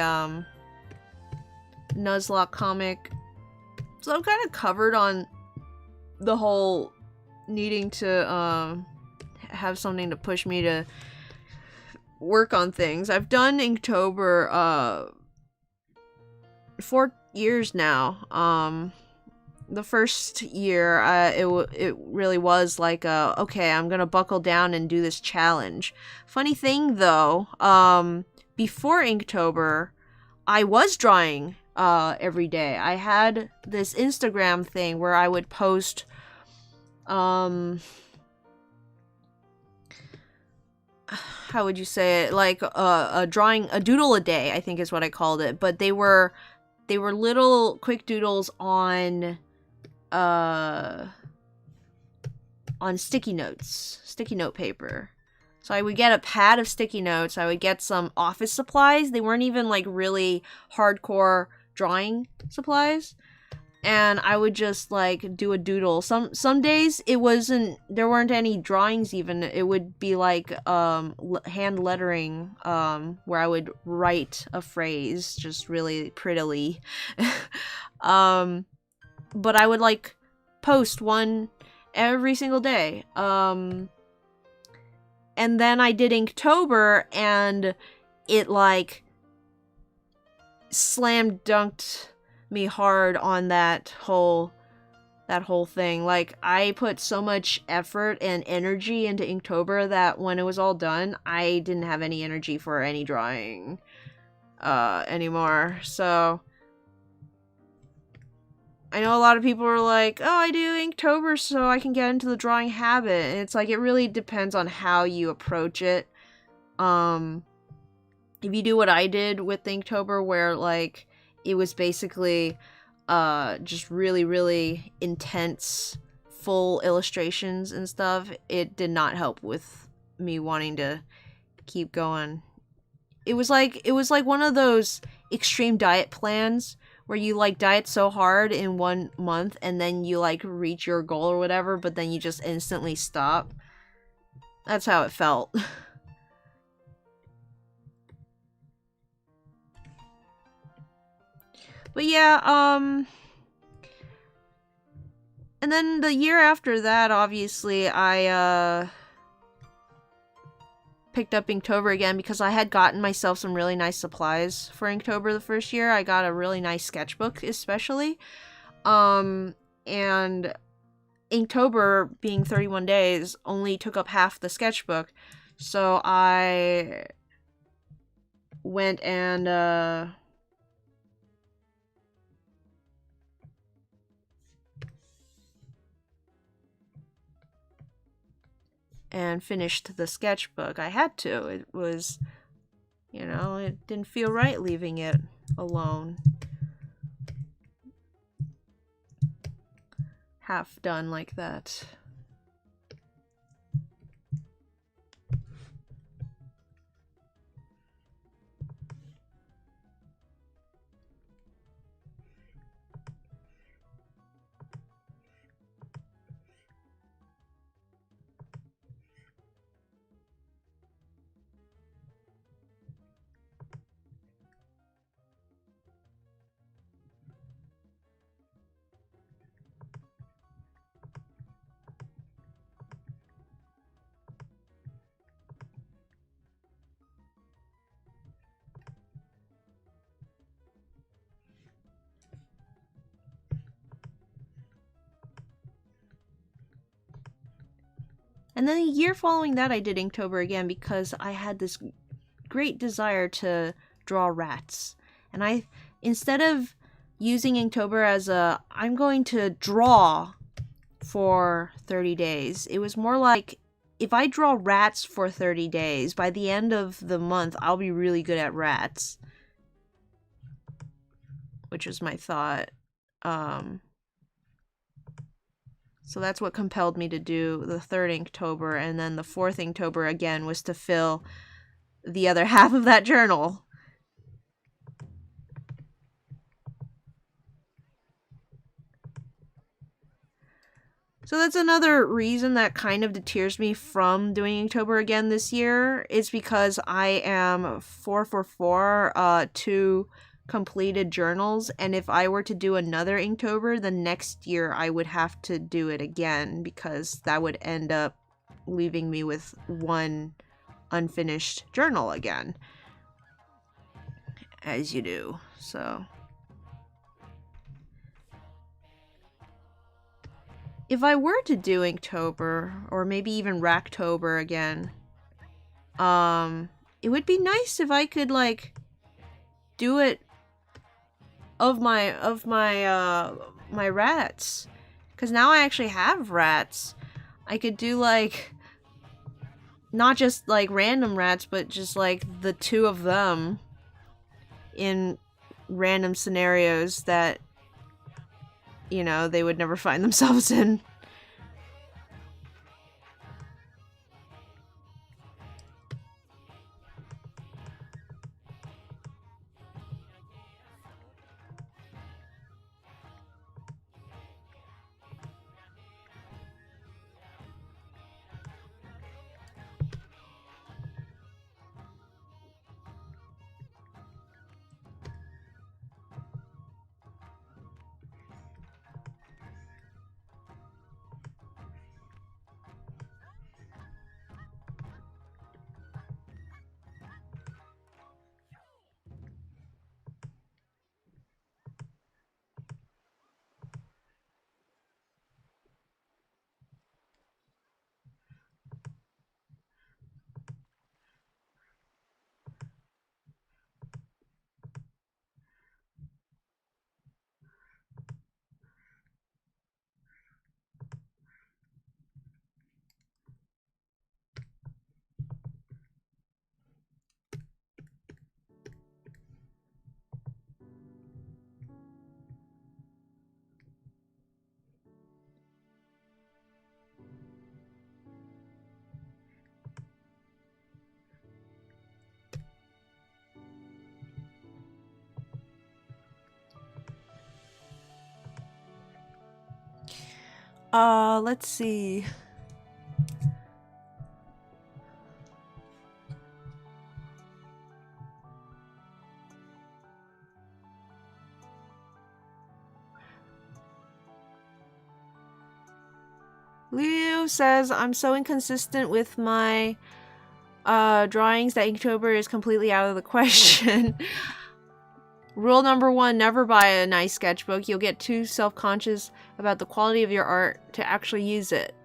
A: Nuzlocke comic. So I'm kind of covered on the whole needing to have something to push me to work on things. I've done Inktober 4 years now. The first year, it really was like, okay, I'm gonna buckle down and do this challenge. Funny thing, though, before Inktober, I was drawing every day. I had this Instagram thing where I would post, how would you say it? Like, a doodle a day, I think is what I called it. But they were little quick doodles on sticky note paper. So I would get a pad of sticky notes, I would get some office supplies. They weren't even like really hardcore drawing supplies, and I would just like do a doodle. Some days there weren't any drawings even. It would be like hand lettering, where I would write a phrase just really prettily. But I would like post one every single day. And then I did Inktober, and it like slam dunked me hard on that whole that whole thing. Like, I put so much effort and energy into Inktober that when it was all done, I didn't have any energy for any drawing anymore. So I know a lot of people are like, oh, I do Inktober so I can get into the drawing habit. And it's like, it really depends on how you approach it. If you do what I did with Inktober, where like it was basically just really, really intense full illustrations and stuff, it did not help with me wanting to keep going. It was like one of those extreme diet plans where you like diet so hard in 1 month and then you like reach your goal or whatever, but then you just instantly stop. That's how it felt. But yeah, and then the year after that, obviously, I picked up Inktober again because I had gotten myself some really nice supplies for Inktober the first year. I got a really nice sketchbook, especially. And Inktober, being 31 days, only took up half the sketchbook. So I went and finished the sketchbook. I had to. It was, you know, it didn't feel right leaving it alone. Half done like that. And then a year following that, I did Inktober again because I had this great desire to draw rats. And I, instead of using Inktober as a, I'm going to draw for 30 days, it was more like, if I draw rats for 30 days, by the end of the month, I'll be really good at rats. Which was my thought. So that's what compelled me to do the third Inktober, and then the fourth Inktober again was to fill the other half of that journal. So that's another reason that kind of deters me from doing Inktober again this year, is because I am 4 for 4, 2 completed journals, and if I were to do another Inktober, the next year I would have to do it again because that would end up leaving me with 1 unfinished journal again. As you do, so. If I were to do Inktober, or maybe even Racktober again, it would be nice if I could, like, do it of my my rats, because now I actually have rats. I could do like not just like random rats, but just like the 2 of them in random scenarios that, you know, they would never find themselves in. Let's see. Leo says, I'm so inconsistent with my drawings that Inktober is completely out of the question. Rule number 1, never buy a nice sketchbook. You'll get too self-conscious about the quality of your art to actually use it.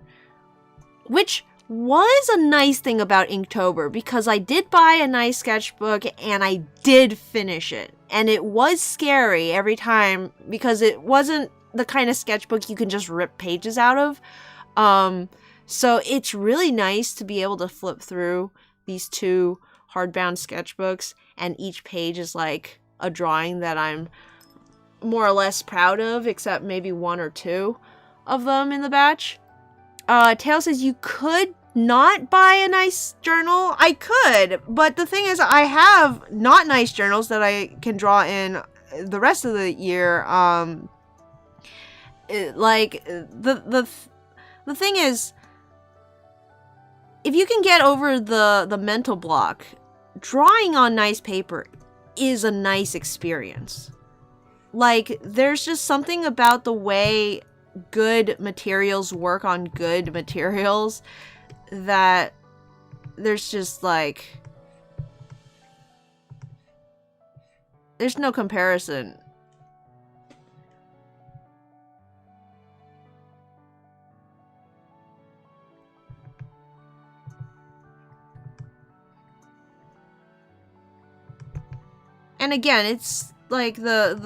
A: Which was a nice thing about Inktober, because I did buy a nice sketchbook and I did finish it. And it was scary every time because it wasn't the kind of sketchbook you can just rip pages out of. So it's really nice to be able to flip through these 2 hardbound sketchbooks, and each page is like a drawing that I'm more or less proud of, except maybe 1 or 2 of them in the batch. Tail says you could not buy a nice journal. I could, but the thing is I have not nice journals that I can draw in the rest of the year. The thing is, if you can get over the mental block, drawing on nice paper is a nice experience. Like, there's just something about the way good materials work on good materials that there's just like, there's no comparison. And again, it's like the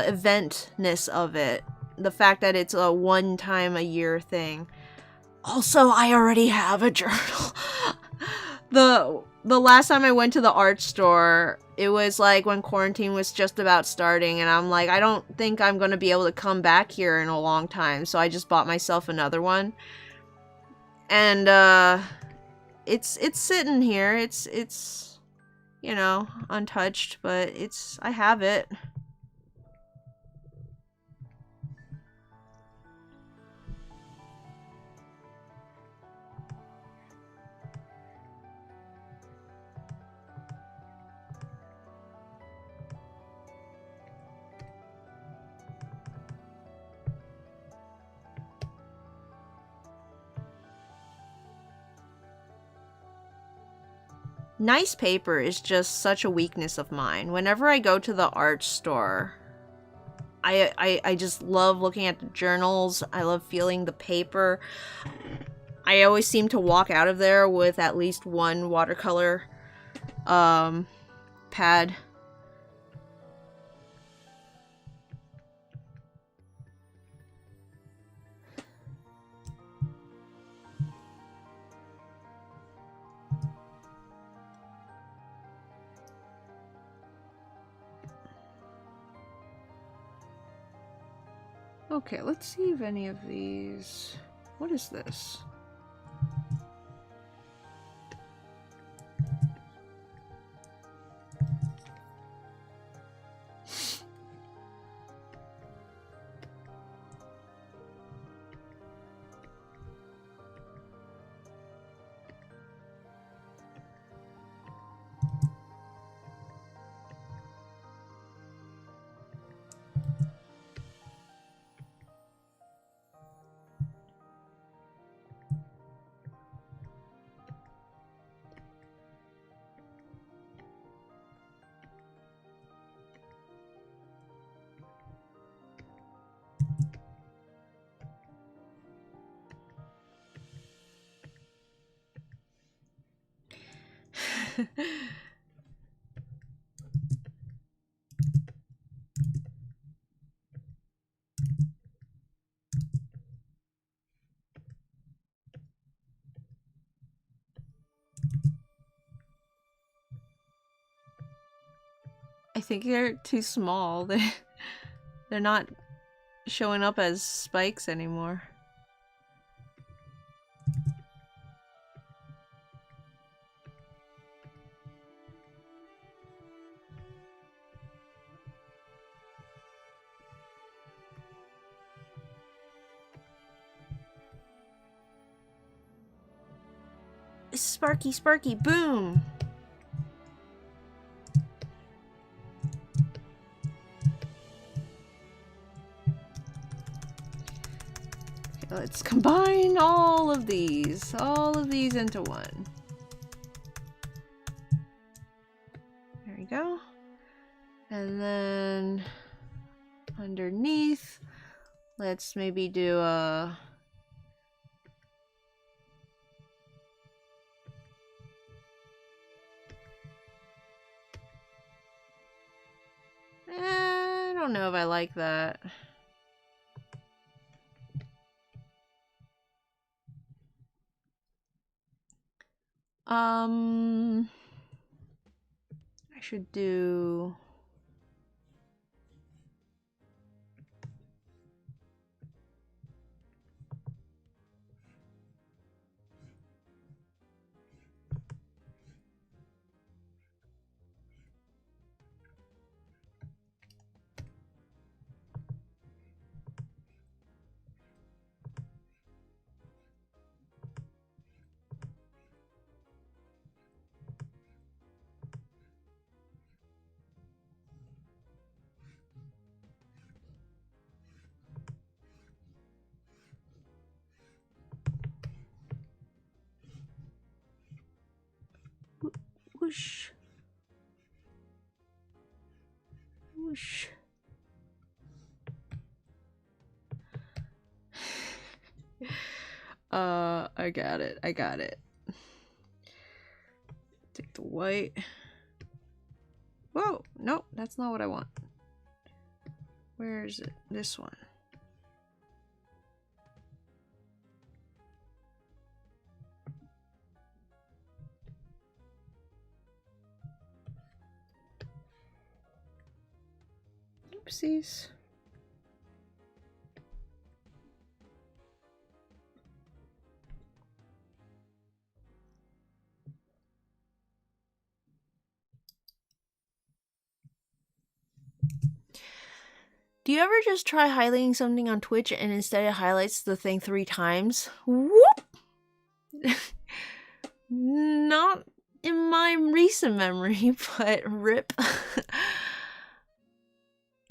A: eventness of it. The fact that it's a 1 time a year thing. Also, I already have a journal. The last time I went to the art store, it was like when quarantine was just about starting, and I'm like, I don't think I'm going to be able to come back here in a long time, so I just bought myself another one. And it's sitting here. It's you know, untouched, but I have it. Nice paper is just such a weakness of mine. Whenever I go to the art store, I just love looking at the journals. I love feeling the paper. I always seem to walk out of there with at least 1 watercolor pad. Okay, let's see if any of these... What is this? I think they're too small. They're not showing up as spikes anymore. Sparky, Sparky, boom! Okay, let's combine all of these into one. There we go. And then underneath, let's maybe do a... I don't know if I like that. I should do... Whoosh. Whoosh. I got it. I got it. Take the white. Whoa! Nope, that's not what I want. Where is it? This one. Oopsies. Do you ever just try highlighting something on Twitch and instead it highlights the thing 3 times? Whoop! Not in my recent memory, but rip.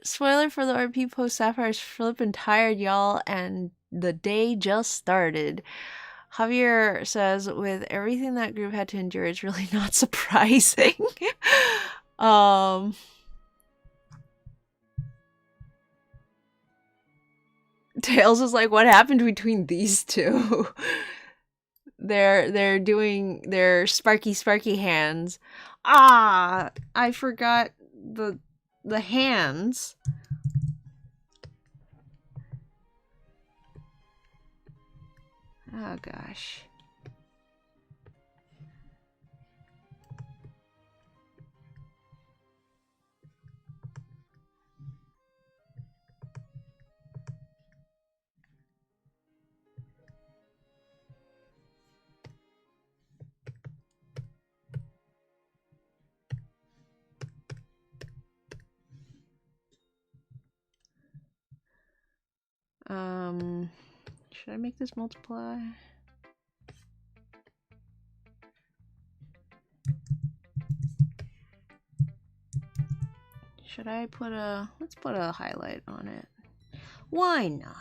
A: Spoiler for the RP post, Sapphire's flippin' tired, y'all, and the day just started. Javier says, with everything that group had to endure, it's really not surprising. Tails is like, what happened between these two? They're doing their sparky hands. Ah, I forgot the hands. Oh gosh. Should I make this multiply? Should I put a... let's put a highlight on it. Why not?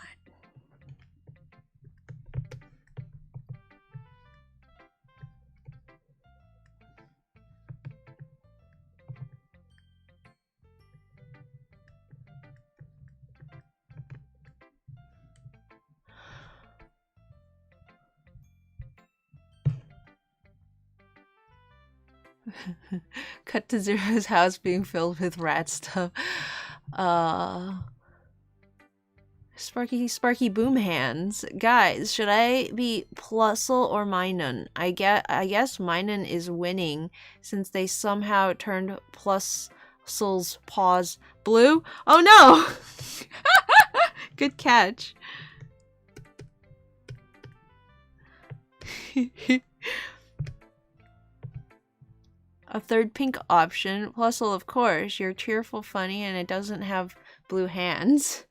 A: Cut to Zero's house being filled with rat stuff. Sparky boom hands. Guys, should I be Plusle or Minun? I guess Minun is winning since they somehow turned Plusle's paws blue. Oh no! Good catch. A third pink option. Plusle, of course. You're cheerful, funny, and it doesn't have blue hands.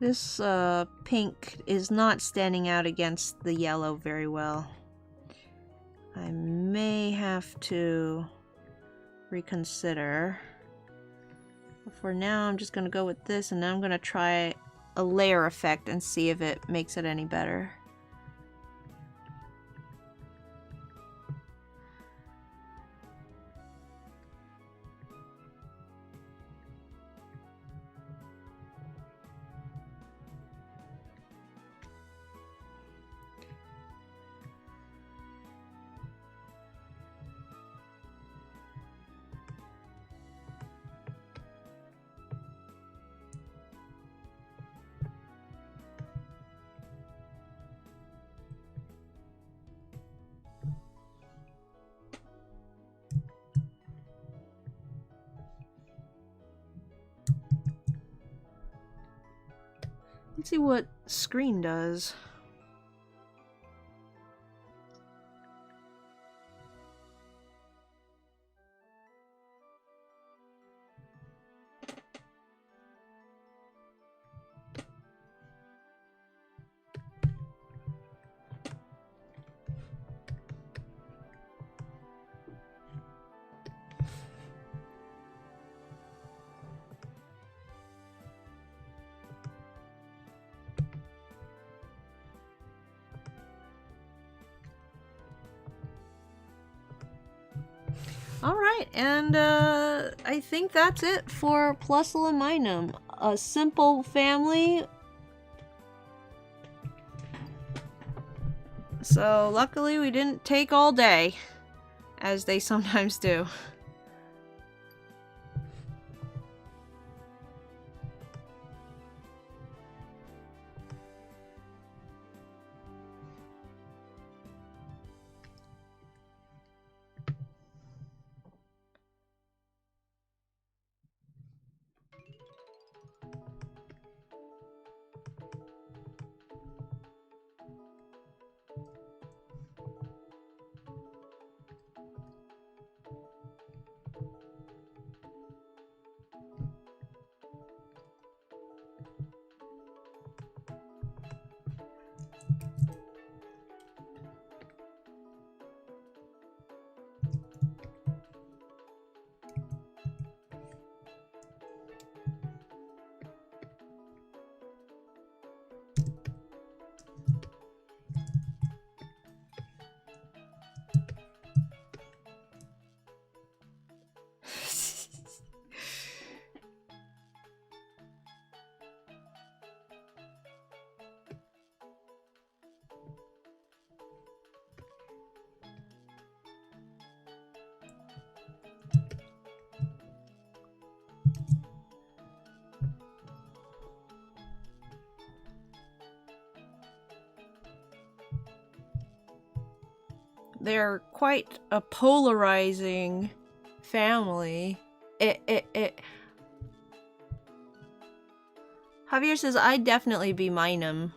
A: This pink is not standing out against the yellow very well. I may have to reconsider. But for now, I'm just going to go with this, and then I'm going to try a layer effect and see if it makes it any better. Let's see what screen does. Alright, and I think that's it for Plusle and Minun. A simple family. So luckily we didn't take all day, as they sometimes do. They're quite a polarizing family. Javier says, I'd definitely be Minun.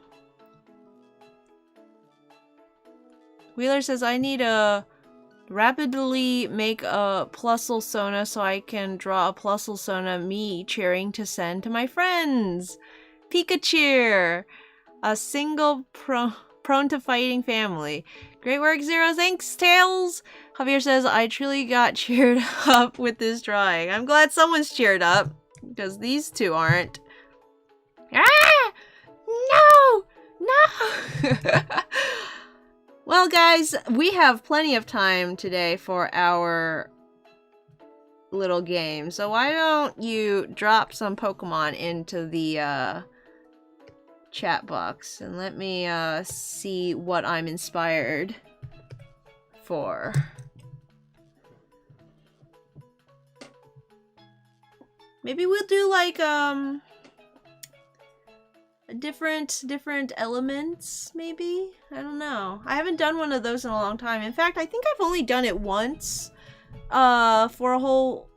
A: Wheeler says, I need to rapidly make a Plusle Sona so I can draw a Plusle Sona me cheering to send to my friends. Pikachu! A single prone to fighting family. Great work, Zero. Thanks, Tails! Javier says, I truly got cheered up with this drawing. I'm glad someone's cheered up, because these two aren't. Ah! No! No! Well, guys, we have plenty of time today for our little game, so why don't you drop some Pokemon into the, chat box and let me see what I'm inspired for. Maybe we'll do like different elements, maybe? I don't know. I haven't done one of those in a long time. In fact, I think I've only done it once for a whole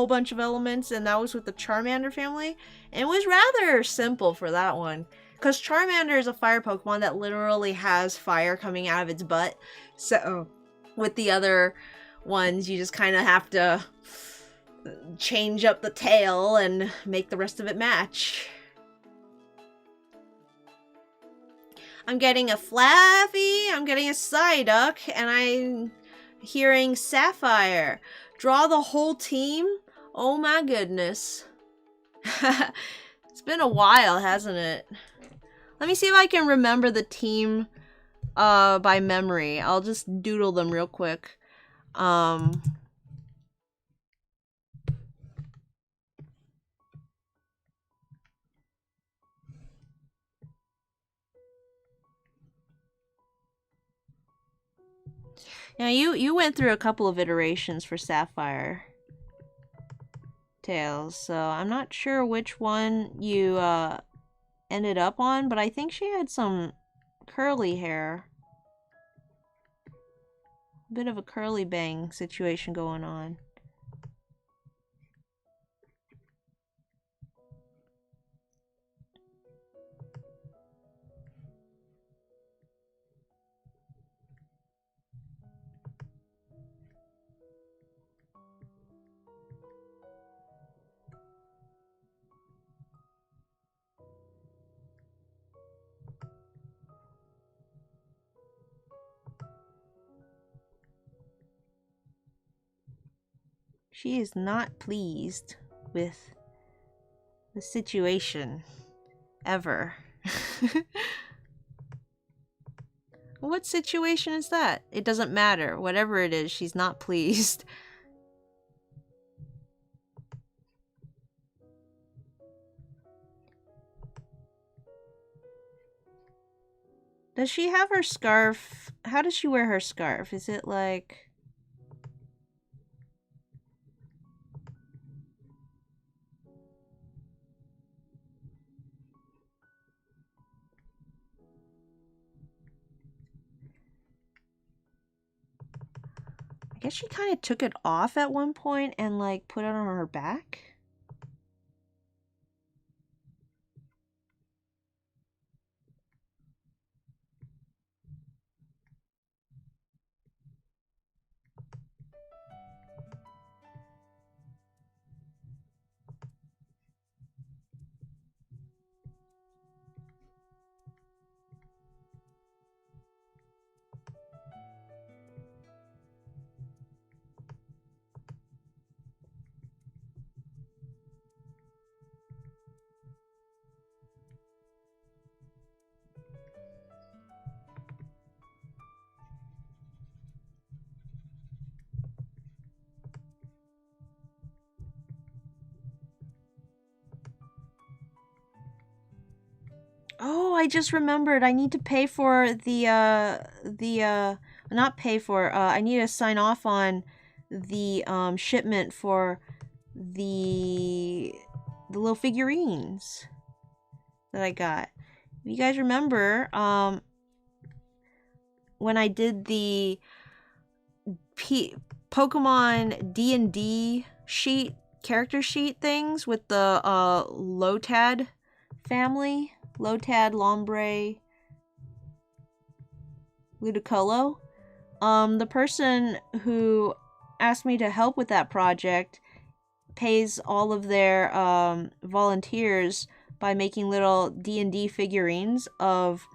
A: bunch of elements, and that was with the Charmander family. And it was rather simple for that one, because Charmander is a fire Pokemon that literally has fire coming out of its butt. So with the other ones, you just kind of have to change up the tail and make the rest of it match. I'm getting a Flaffy, I'm getting a Psyduck, and I'm hearing Sapphire. Draw the whole team? Oh my goodness. It's been a while, hasn't it? Let me see if I can remember the team by memory. I'll just doodle them real quick. Now you went through a couple of iterations for Sapphire Tails, so I'm not sure which one you ended up on, but I think she had some curly hair. A bit of a curly bang situation going on. She is not pleased with the situation. Ever. What situation is that? It doesn't matter. Whatever it is, she's not pleased. Does she have her scarf? How does she wear her scarf? Is it like... I guess she kind of took it off at one point and like put it on her back. Oh, I just remembered. I need to pay for not pay for, I need to sign off on the, shipment for the little figurines that I got. You guys remember, when I did the Pokemon D&D sheet, character sheet things with the, Lotad family? Lotad, Lombre, Ludicolo. The person who asked me to help with that project pays all of their volunteers by making little D&D figurines of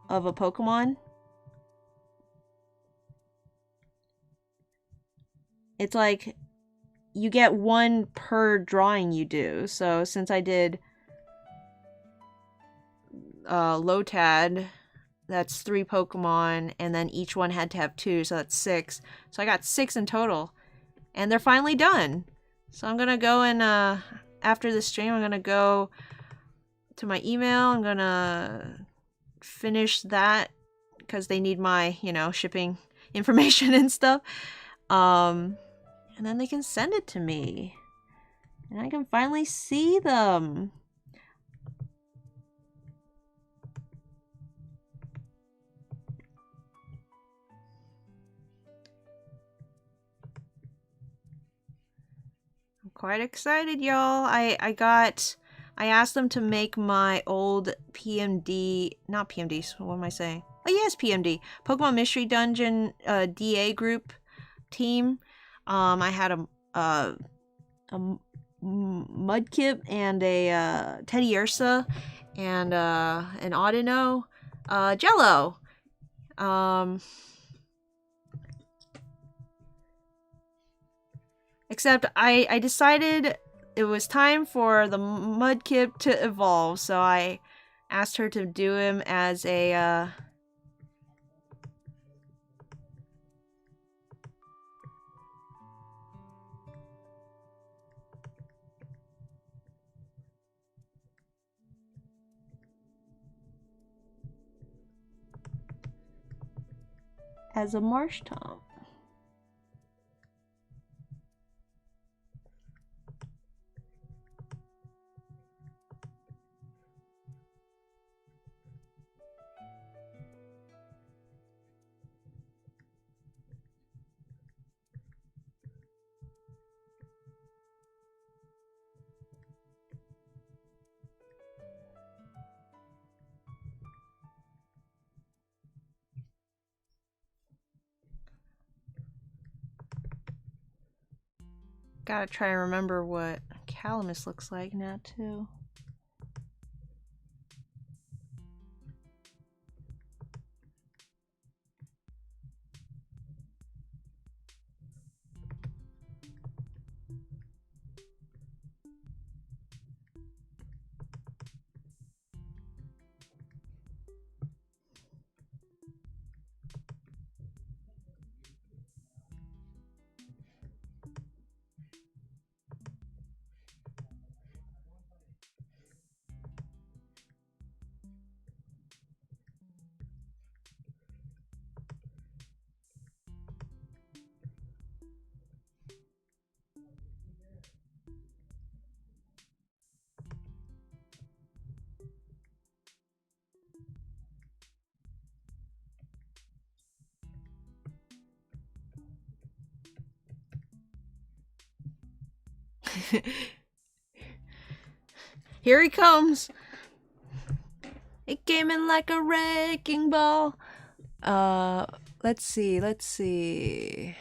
A: a Pokemon. It's like you get one per drawing you do. So since I did Lotad, that's 3 Pokemon, and then each one had to have 2, so that's 6. So I got 6 in total, and they're finally done. So I'm gonna go and after the stream, I'm gonna go to my email. I'm gonna finish that because they need my, you know, shipping information and stuff. And then they can send it to me, and I can finally see them. Quite excited, y'all. I asked them to make my old PMD, not PMD, what am I saying? Oh yes, PMD, Pokemon Mystery Dungeon DA group team. I had a Mudkip and a Teddiursa and an Audino. Jello. Except I decided it was time for the Mudkip to evolve, so I asked her to do him as a, as a Marshtomp. Gotta try and remember what Calamus looks like now, too. Here he comes! It came in like a wrecking ball. Let's see.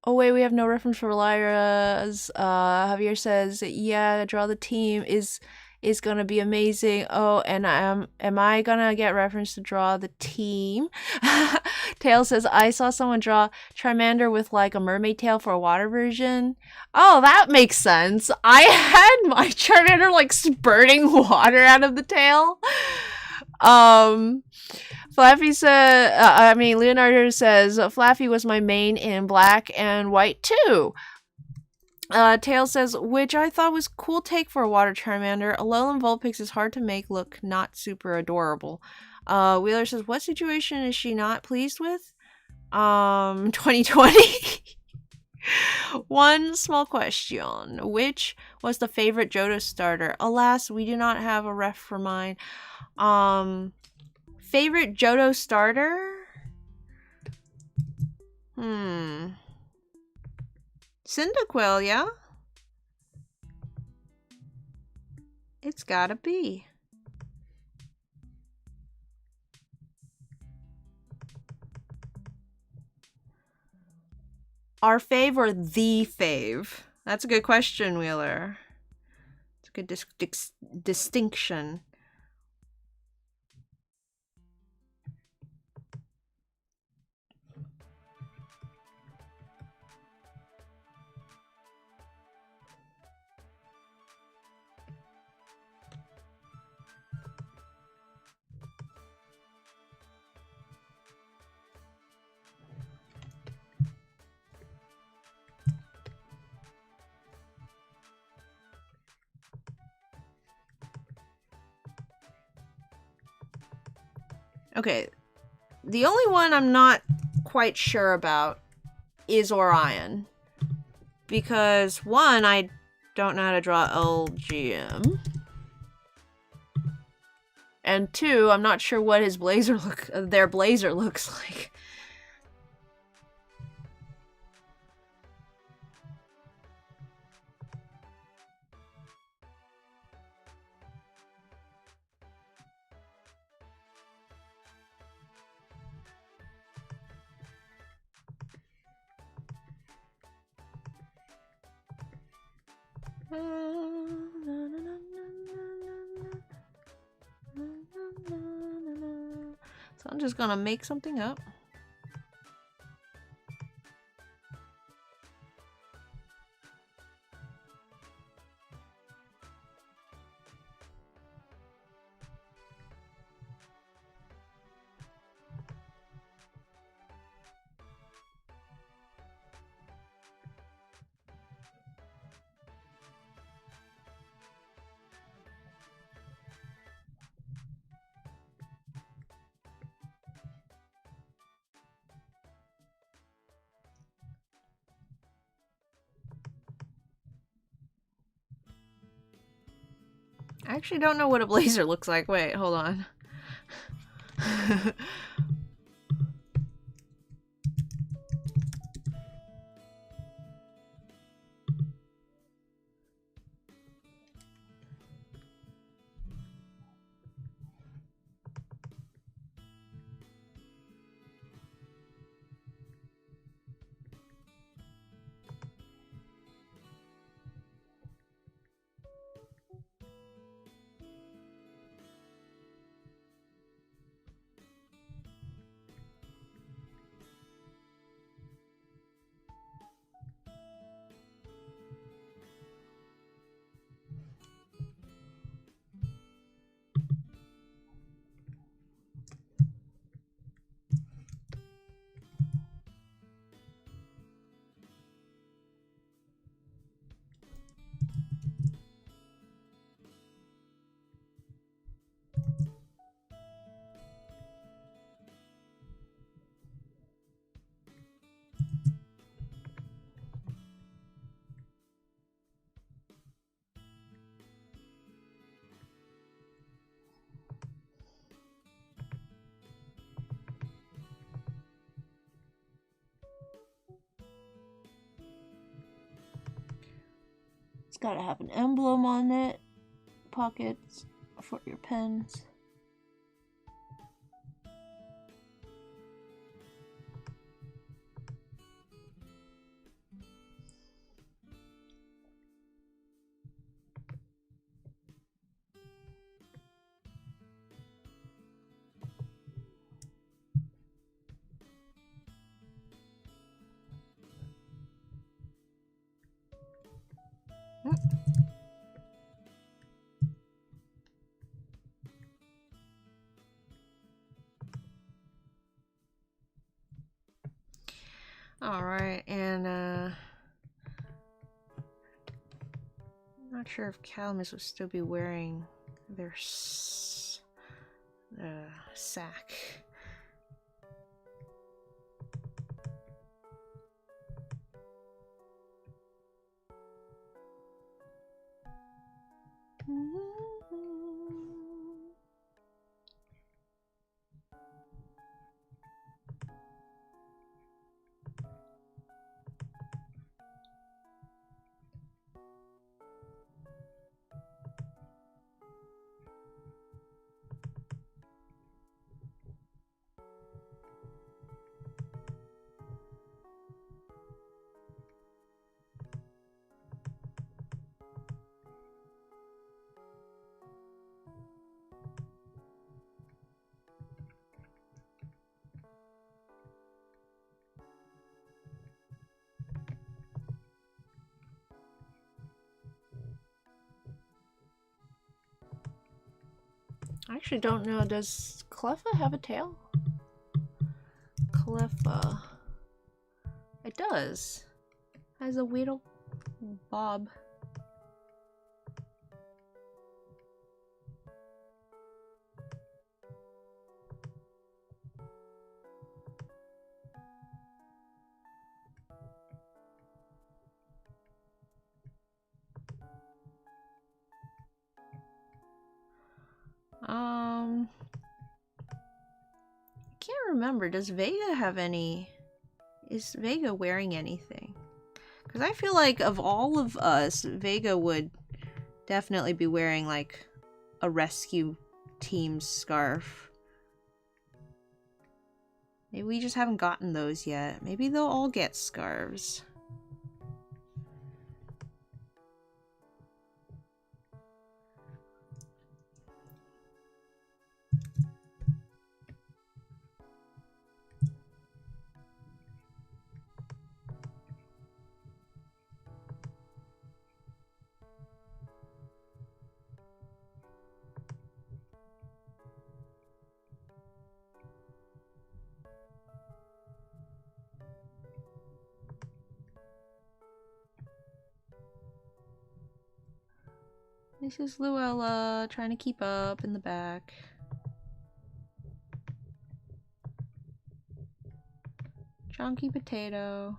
A: Oh wait, we have no reference for Lyra's. Javier says, yeah, draw the team is gonna be amazing. Oh, and am I gonna get reference to draw the team? Tail says, I saw someone draw Charmander with like a mermaid tail for a water version. Oh, that makes sense. I had my Charmander like spurting water out of the tail. Flaffy said, Leonardo says, Flaffy was my main in black and white too. Tail says, which I thought was cool take for a water Charmander. Alolan Vulpix is hard to make look not super adorable. Wheeler says, what situation is she not pleased with? 2020. One small question. Which was the favorite Johto starter? Alas, we do not have a ref for mine. Favorite Johto starter? Cyndaquil, yeah? It's gotta be. Our fave or the fave? That's a good question, Wheeler. It's a good distinction. Okay, the only one I'm not quite sure about is Orion. Because, one, I don't know how to draw LGM. And two, I'm not sure what his their blazer looks like. So I'm just gonna make something up. I actually don't know what a blazer looks like. Wait, hold on. It's gotta have an emblem on it. Pockets for your pens. Alright, and I'm not sure if Calamus would still be wearing their sack. I actually don't know. Does Cleffa have a tail? Cleffa. It does. Has a Weedle bob. I can't remember. Does Vega have any? Is Vega wearing anything? Because I feel like of all of us, Vega would definitely be wearing like a rescue team scarf. Maybe we just haven't gotten those yet. Maybe they'll all get scarves. This is Luella trying to keep up in the back. Chunky potato.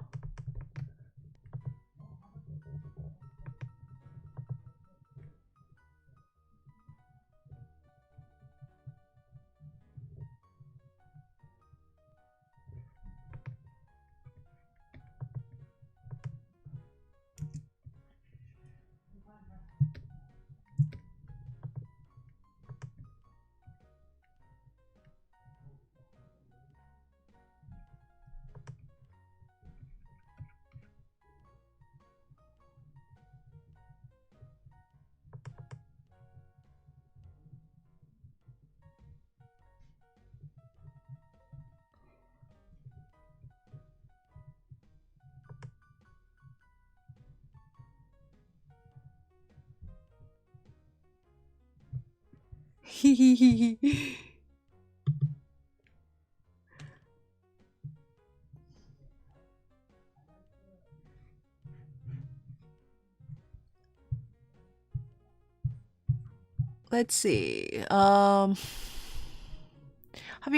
A: Let's see. Javier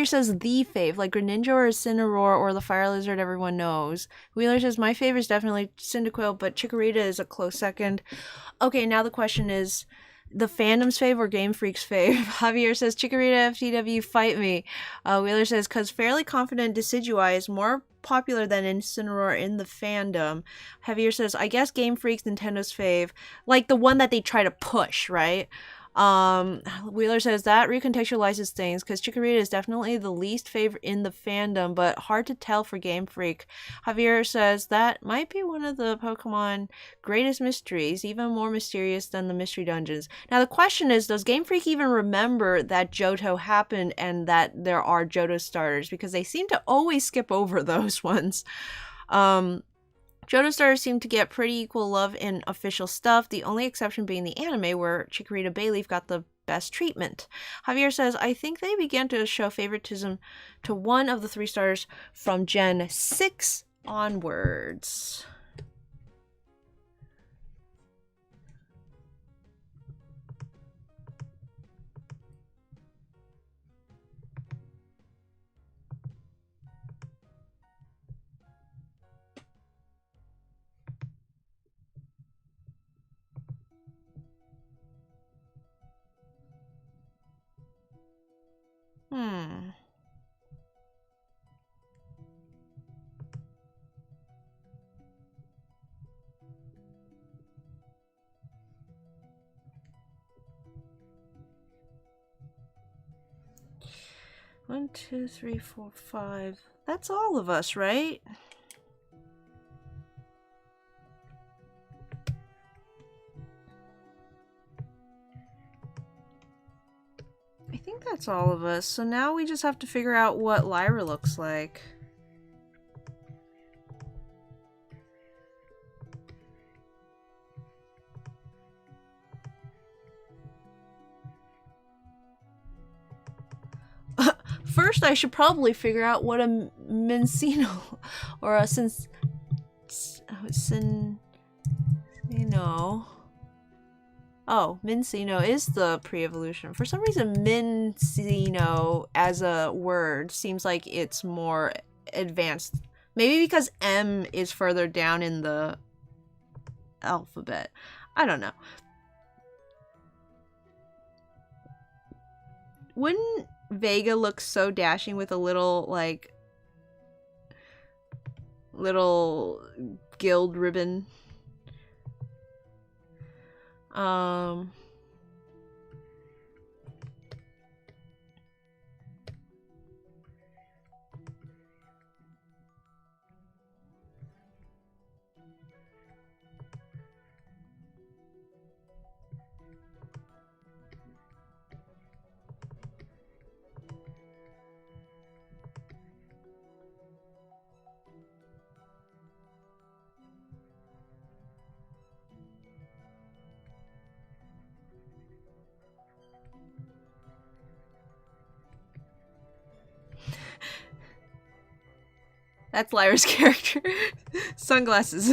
A: says the fave, like Greninja or Incineroar or the Fire Lizard everyone knows. Wheeler says my fave is definitely Cyndaquil, but Chikorita is a close second. Okay, now the question is the fandom's fave or Game Freak's fave? Javier says Chikorita FTW, fight me. Wheeler says cause Fairly Confident Decidueye is more popular than Incineroar in the fandom. Javier says I guess Game Freak's Nintendo's fave, like the one that they try to push, right? Wheeler says that recontextualizes things because Chikorita is definitely the least favorite in the fandom, but hard to tell for Game Freak. Javier says that might be one of the Pokemon greatest mysteries, even more mysterious than the mystery dungeons. Now the question is, does Game Freak even remember that Johto happened and that there are Johto starters? Because they seem to always skip over those ones. Johto starters seem to get pretty equal love in official stuff, the only exception being the anime where Chikorita Bayleaf got the best treatment. Javier says, I think they began to show favoritism to one of the 3 starters from Gen 6 onwards. Hmm. One, two, three, four, five. That's all of us, right? I think that's all of us. So now we just have to figure out what Lyra looks like. First, I should probably figure out what a Minccino or a Minccino. Oh, Minccino is the pre-evolution. For some reason, Minccino as a word seems like it's more advanced. Maybe because M is further down in the alphabet. I don't know. Wouldn't Vega look so dashing with a little, like, little guild ribbon? That's Lyra's character. Sunglasses.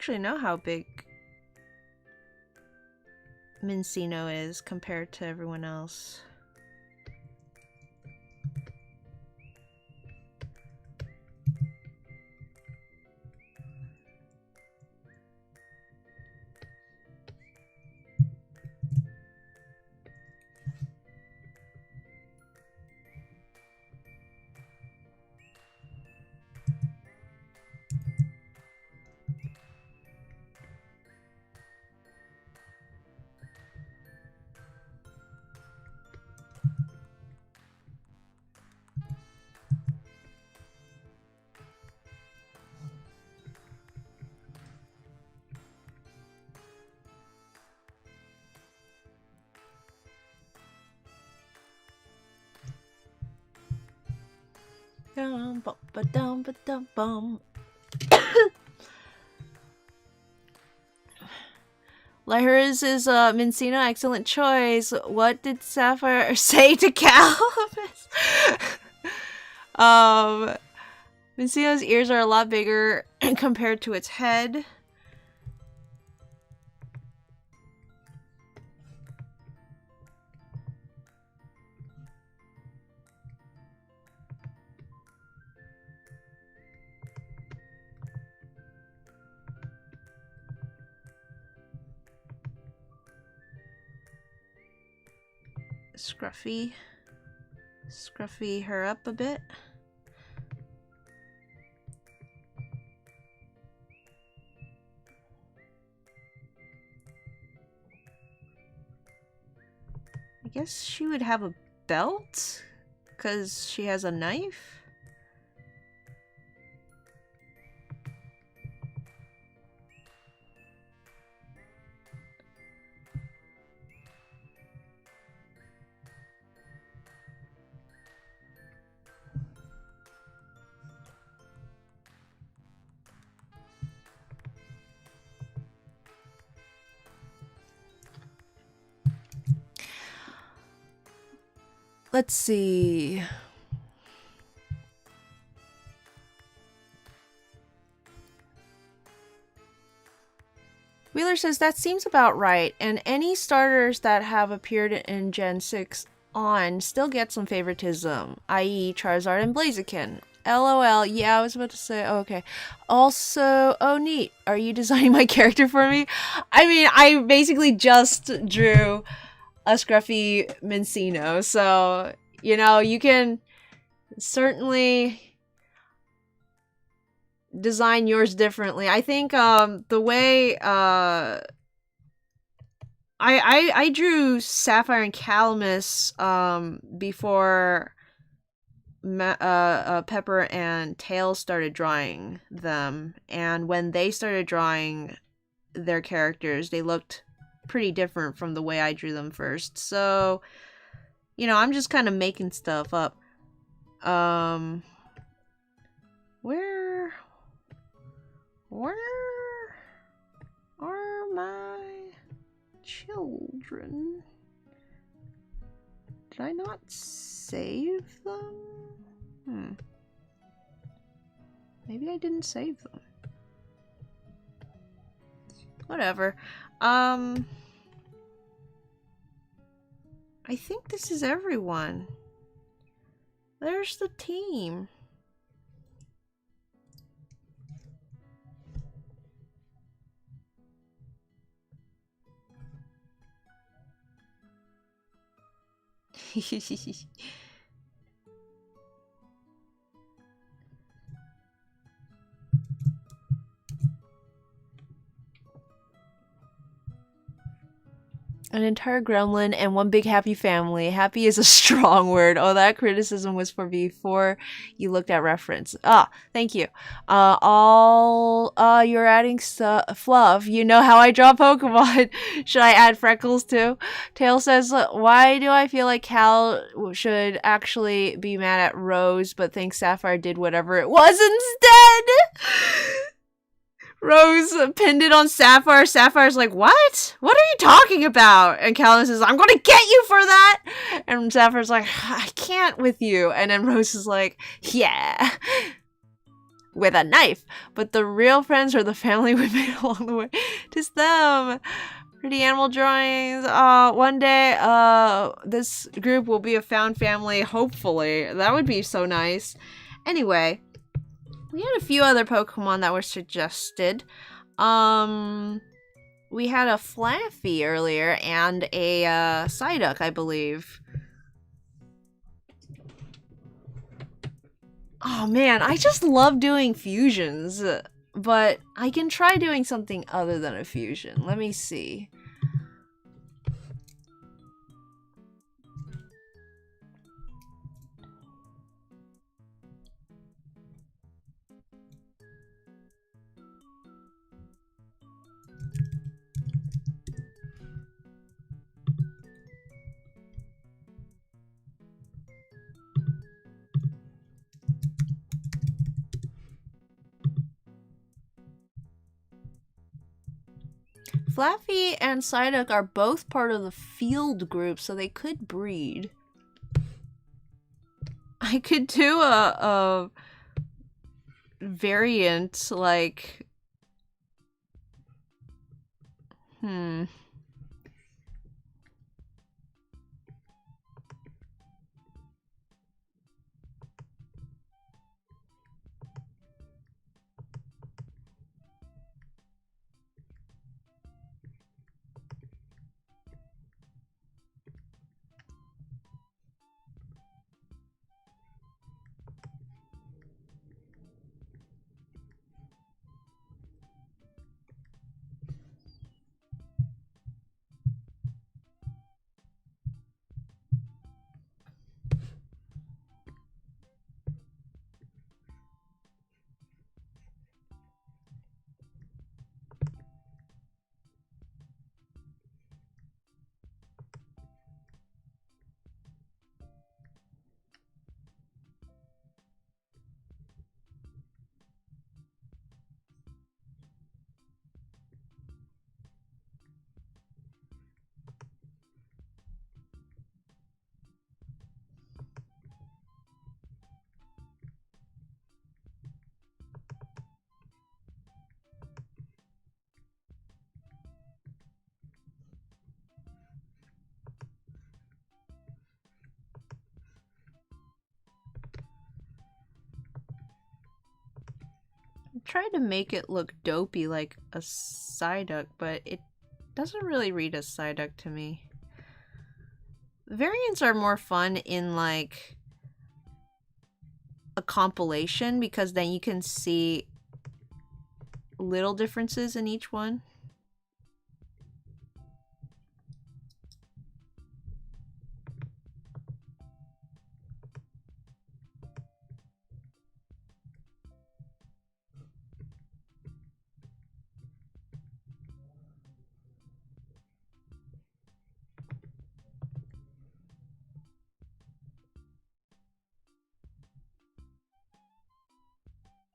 A: actually know how big Minccino is compared to everyone else. Bum. Lyhers is Minccino, excellent choice. What did Sapphire say to Calamus? Minccino's ears are a lot bigger compared to its head. Scruffy her up a bit. I guess she would have a belt, because she has a knife. Let's see. Wheeler says that seems about right, and any starters that have appeared in Gen 6 on still get some favoritism, i.e. Charizard and Blaziken. LOL, yeah, I was about to say, oh, okay. Also, oh neat, are you designing my character for me? I mean, I basically just drew a Scruffy Minccino, so, you know, you can certainly design yours differently. I think the way I drew Sapphire and Calamus before Pepper and Tails started drawing them, and when they started drawing their characters, they looked pretty different from the way I drew them first. So, you know, I'm just kind of making stuff up. Where are my children? Did I not save them? Maybe I didn't save them. Whatever. I think this is everyone. There's the team. An entire gremlin and one big happy family. Happy is a strong word. Oh, that criticism was for before you looked at reference. Ah, thank you. You're adding fluff. You know how I draw Pokemon. Should I add freckles too? Tail says, why do I feel like Cal should actually be mad at Rose, but thinks Sapphire did whatever it was instead? Rose pinned it on Sapphire. Sapphire's like, what? What are you talking about? And Calamus says, I'm gonna get you for that! And Sapphire's like, I can't with you. And then Rose is like, yeah. with a knife, but the real friends are the family we made along the way. Just them. Pretty animal drawings. One day, this group will be a found family, hopefully. That would be so nice. Anyway, we had a few other Pokemon that were suggested. We had a Flaffy earlier and a Psyduck, I believe. Oh man, I just love doing fusions, but I can try doing something other than a fusion. Let me see. Flaffy and Psyduck are both part of the field group, so they could breed. I could do a variant, like... Tried to make it look dopey like a Psyduck, but it doesn't really read as Psyduck to me. Variants are more fun in like a compilation because then you can see little differences in each one.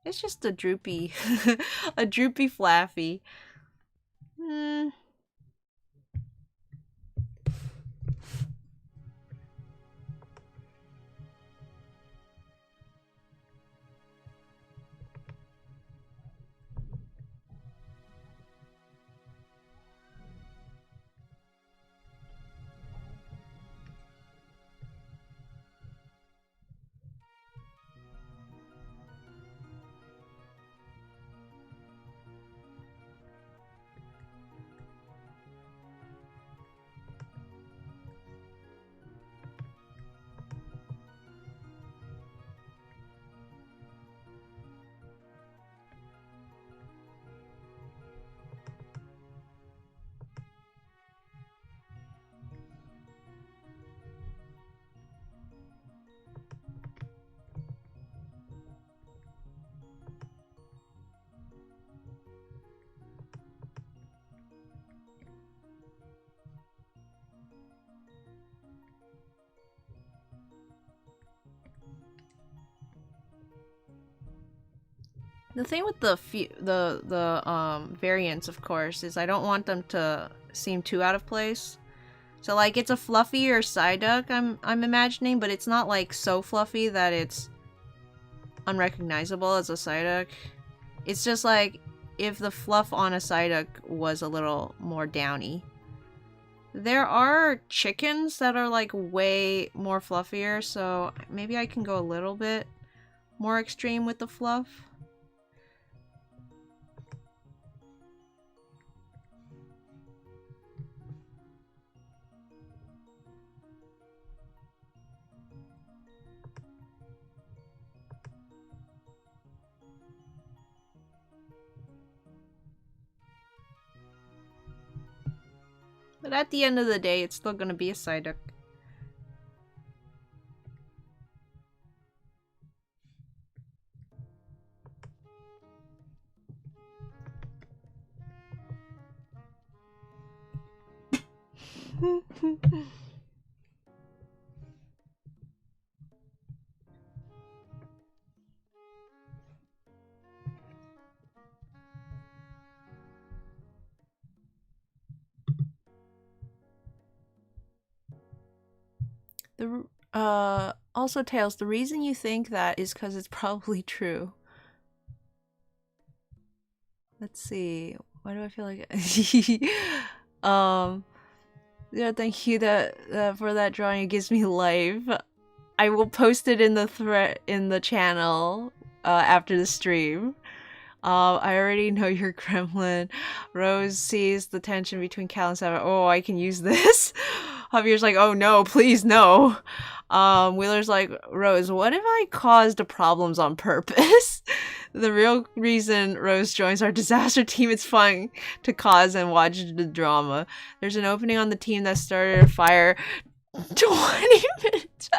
A: It's just a droopy, a droopy Flaffy. The thing with the variants, of course, is I don't want them to seem too out of place. So like it's a fluffier Psyduck I'm imagining, but it's not like so fluffy that it's unrecognizable as a Psyduck. It's just like if the fluff on a Psyduck was a little more downy. There are chickens that are like way more fluffier, so maybe I can go a little bit more extreme with the fluff. But at the end of the day, it's still gonna be a Psyduck. Also, Tails, the reason you think that is because it's probably true. Let's see. Why do I feel like yeah, thank you for that drawing. It gives me life. I will post it in the thread in the channel after the stream. I already know your gremlin. Rose sees the tension between Cal and Savannah. Oh, I can use this. Javier's like, oh no, please no. Wheeler's like, Rose, what if I caused problems on purpose? The real reason Rose joins our disaster team is fun to cause and watch the drama. There's an opening on the team that started a fire 20 minutes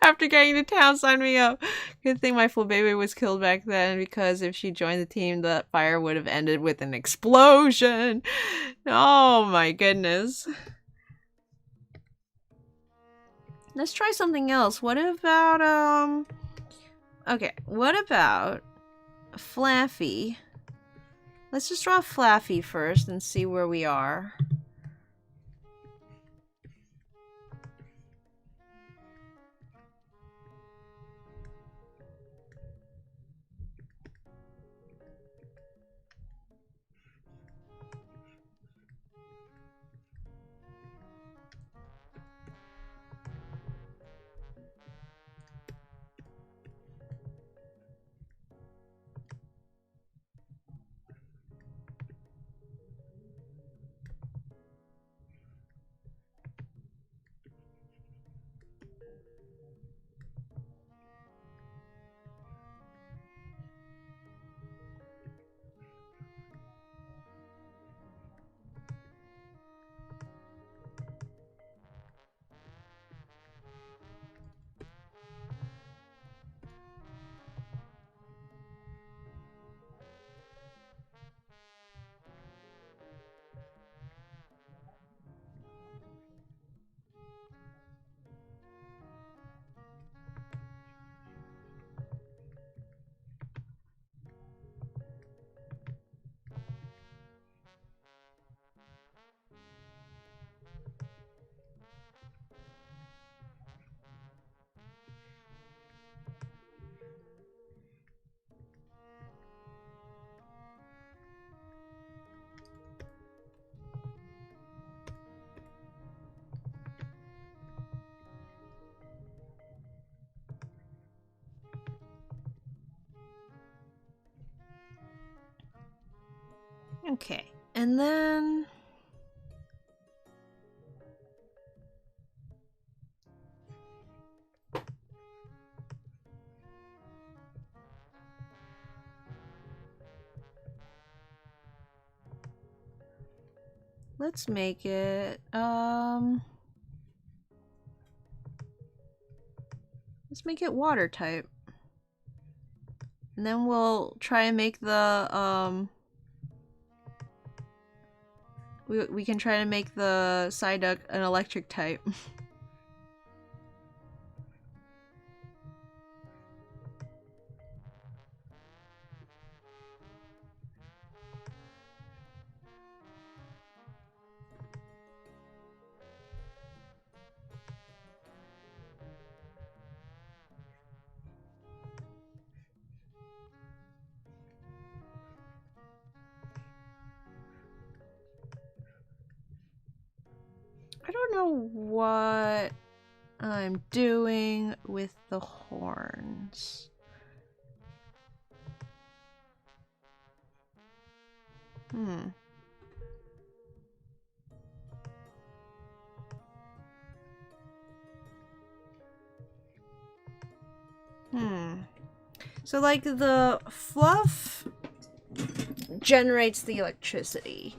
A: after getting to town. Sign me up. Good thing my Flabébé was killed back then, because if she joined the team, the fire would have ended with an explosion. Oh my goodness. Let's try something else. What about, okay, what about Flaffy? Let's just draw Flaffy first and see where we are. Okay, and then let's make it let's make it water type. And then we'll try and make the we can try to make the Psyduck an electric type. know what I'm doing with the horns. So, like, the fluff generates the electricity.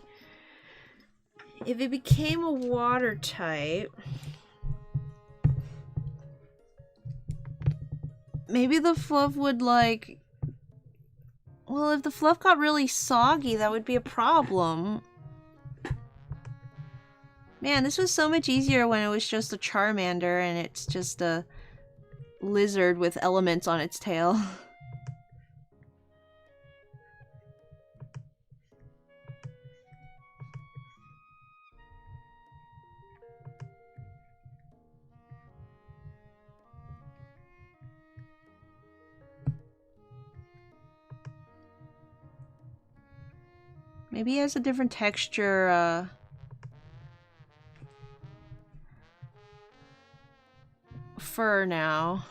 A: If it became a water type, maybe the fluff would, like... Well, if the fluff got really soggy, that would be a problem. Man, this was so much easier when it was just a Charmander and it's just a lizard with elements on its tail. Maybe it has a different texture, fur now.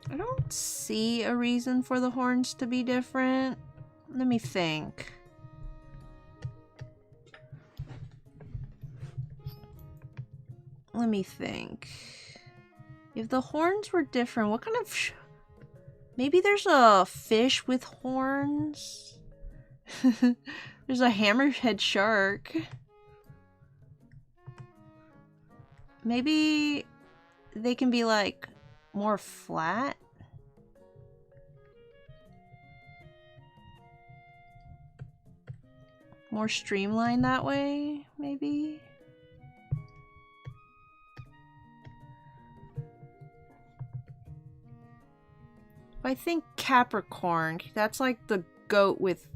A: I don't see a reason for the horns to be different. Let me think. Let me think. If the horns were different, what kind of... Maybe there's a fish with horns? There's a hammerhead shark. Maybe they can be, like, more flat? More streamlined that way, maybe? I think Capricorn, that's like the goat with...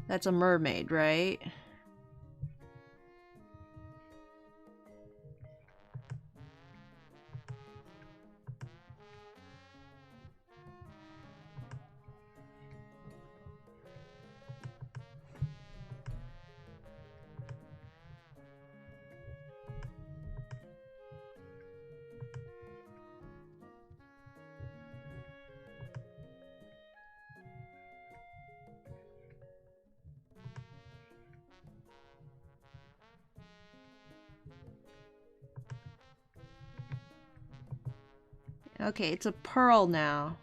A: That's a mermaid, right? Okay, it's a pearl now.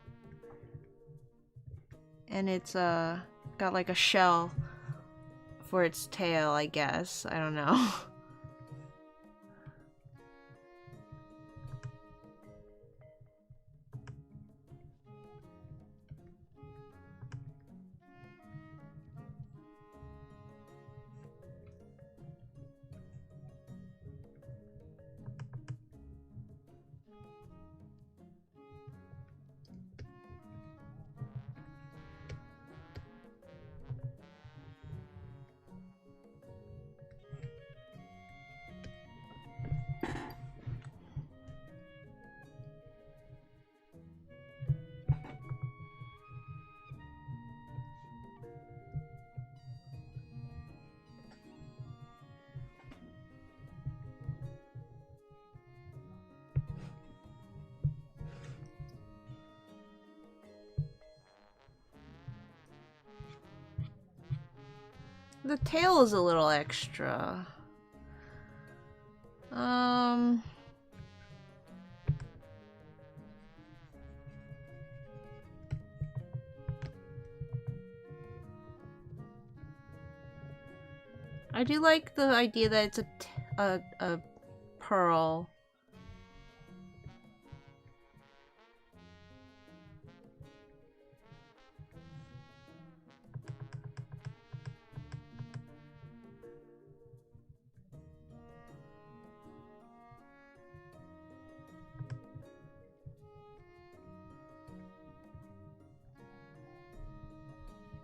A: And it's got like a shell for its tail, I guess. I don't know. The tail is a little extra. I do like the idea that it's a pearl.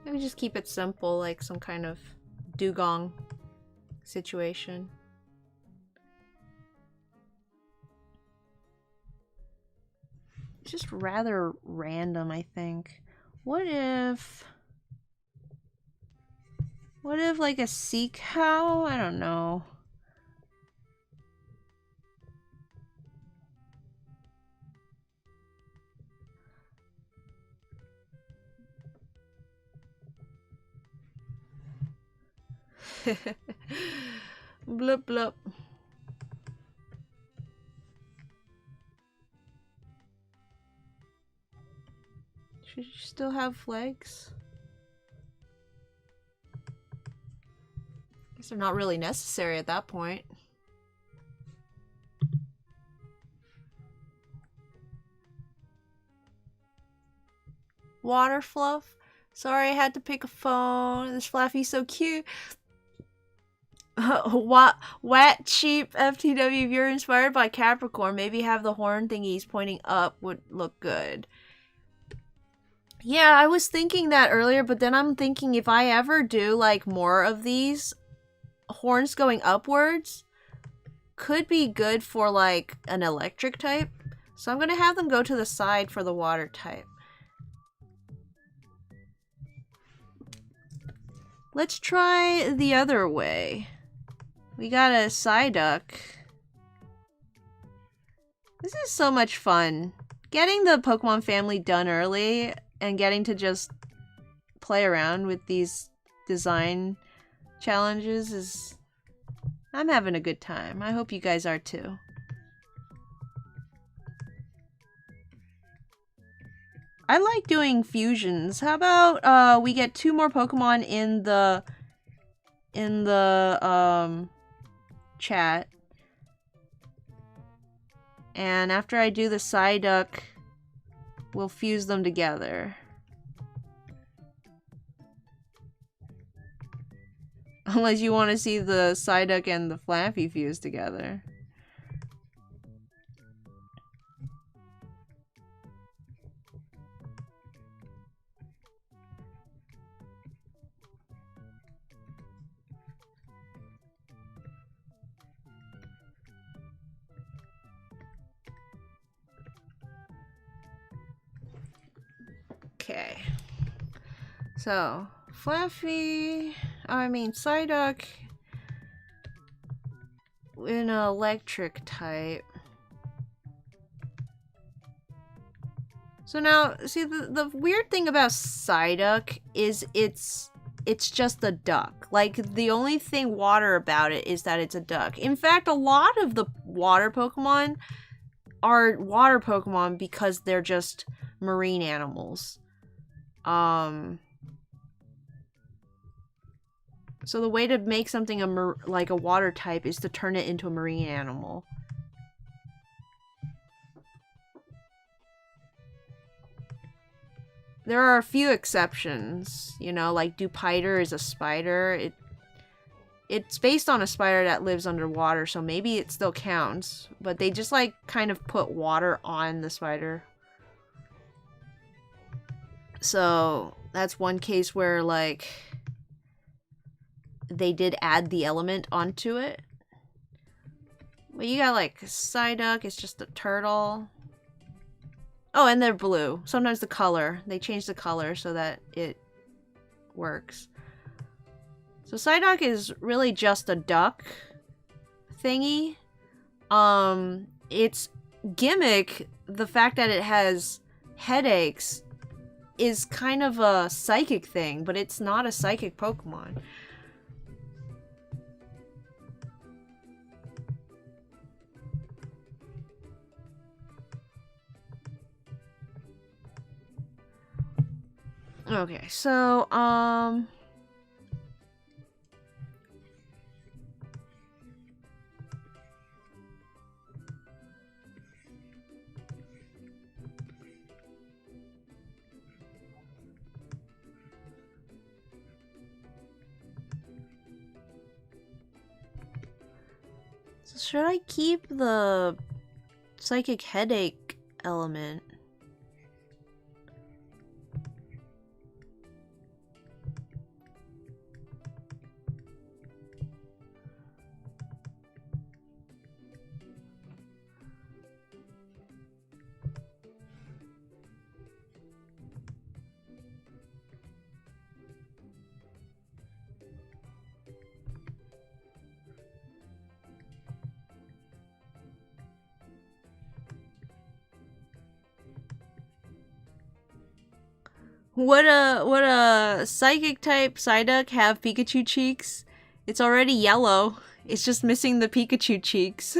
A: Maybe just keep it simple, like some kind of dugong situation. It's just rather random, I think. What if like a sea cow? I don't know. Blup blup. Should you still have legs? Guess they're not really necessary at that point. Water fluff. Sorry, I had to pick a phone. This Flaffy's so cute. Wet, cheap FTW. If you're inspired by Capricorn, maybe have the horn thingies pointing up would look good. Yeah, I was thinking that earlier, but then I'm thinking if I ever do like more of these, horns going upwards could be good for like an electric type. So I'm gonna have them go to the side for the water type. Let's try the other way. We got a Psyduck. This is so much fun. Getting the Pokemon family done early and getting to just play around with these design challenges is... I'm having a good time. I hope you guys are too. I like doing fusions. How about we get 2 more Pokemon in the chat. And after I do the Psyduck, we'll fuse them together. Unless you want to see the Psyduck and the Flaffy fuse together. Okay. So, Psyduck in an electric type. So now, see, the weird thing about Psyduck is it's just a duck. Like, the only thing water about it is that it's a duck. In fact, a lot of the water Pokemon are water Pokemon because they're just marine animals. So the way to make something like a water type is to turn it into a marine animal. There are a few exceptions, you know, like Dewpider is a spider. It's based on a spider that lives underwater, so maybe it still counts. But they just, like, kind of put water on the spider. So, that's one case where, like, they did add the element onto it. But you got, like, Psyduck, it's just a turtle. Oh, and they're blue. Sometimes the color. They change the color so that it works. So Psyduck is really just a duck thingy. Its gimmick, the fact that it has headaches, is kind of a psychic thing, but it's not a psychic Pokemon. Okay, so, should I keep the psychic headache element? Would a psychic type Psyduck have Pikachu cheeks? It's already yellow. It's just missing the Pikachu cheeks.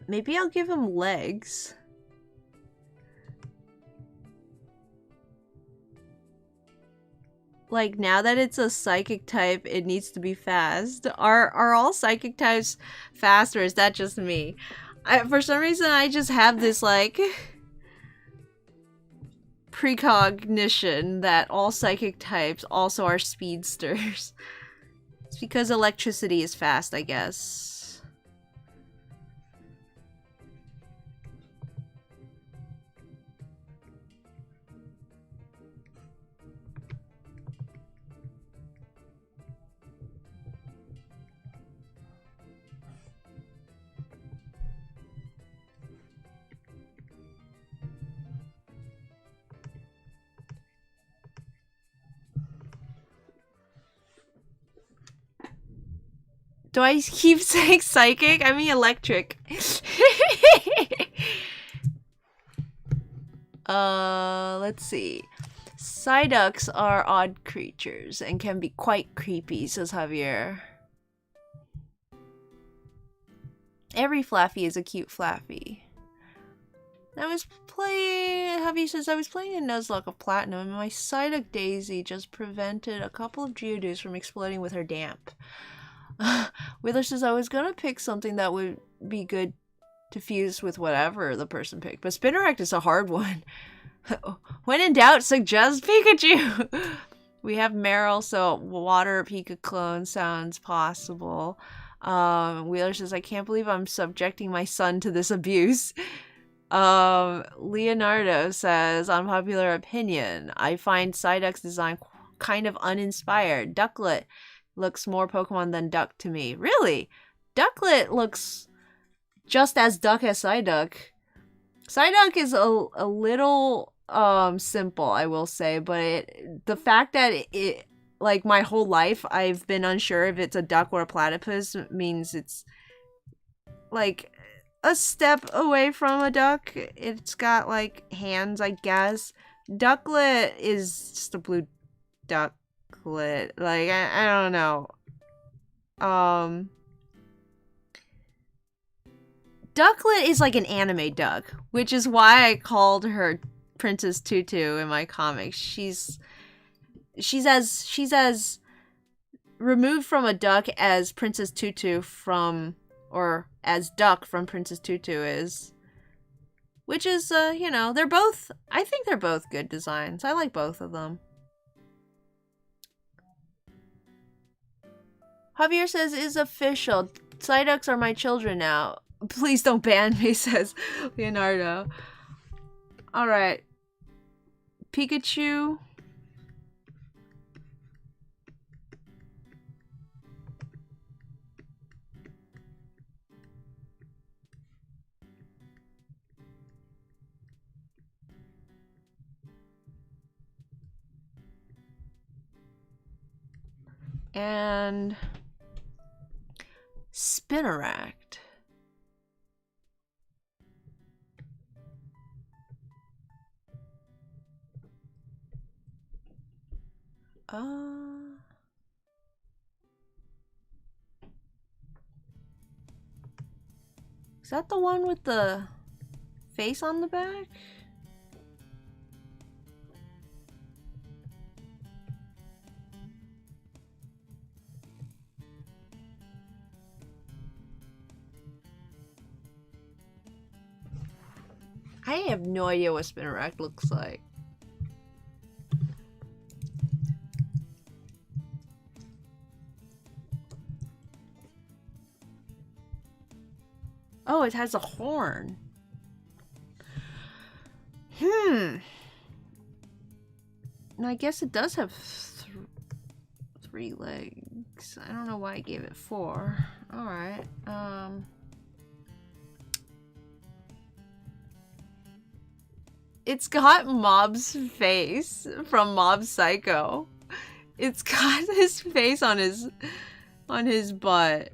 A: Maybe I'll give him legs. Like, now that it's a psychic type, it needs to be fast. Are all psychic types fast, or is that just me? For some reason, I just have this, like, precognition that all psychic types also are speedsters. It's because electricity is fast, I guess. Do I keep saying psychic? I mean electric. Let's see. Psyducks are odd creatures and can be quite creepy, says Javier. Every Flaffy is a cute Flaffy. Javier says, I was playing a Nuzlocke of Platinum and my Psyduck Daisy just prevented a couple of Geodudes from exploding with her damp. Wheeler says, I was gonna pick something that would be good to fuse with whatever the person picked, but Spinarak is a hard one. When in doubt, suggest Pikachu! We have Meryl, so water Pika clone sounds possible. Wheeler says, I can't believe I'm subjecting my son to this abuse. Leonardo says, unpopular opinion. I find Psyduck's design kind of uninspired. Ducklet looks more Pokemon than Duck to me. Really? Ducklet looks just as Duck as Psyduck. Psyduck is a little simple, I will say, but the fact that it like my whole life I've been unsure if it's a duck or a platypus means it's like a step away from a duck. It's got like hands, I guess. Ducklet is just a blue duck. Like I don't know. Ducklet is like an anime duck, which is why I called her Princess Tutu in my comics. She's as removed from a duck as Princess Tutu from, or as Duck from Princess Tutu is. Which is, you know, I think they're both good designs. I like both of them. Javier says, is official. Psyducks are my children now. Please don't ban me, says Leonardo. Alright. Pikachu. And Spinarak. Is that the one with the face on the back? I have no idea what Spinarak looks like. Oh, it has a horn. And I guess it does have 3 legs. I don't know why I gave it 4. Alright, it's got Mob's face from Mob Psycho. It's got his face on his butt.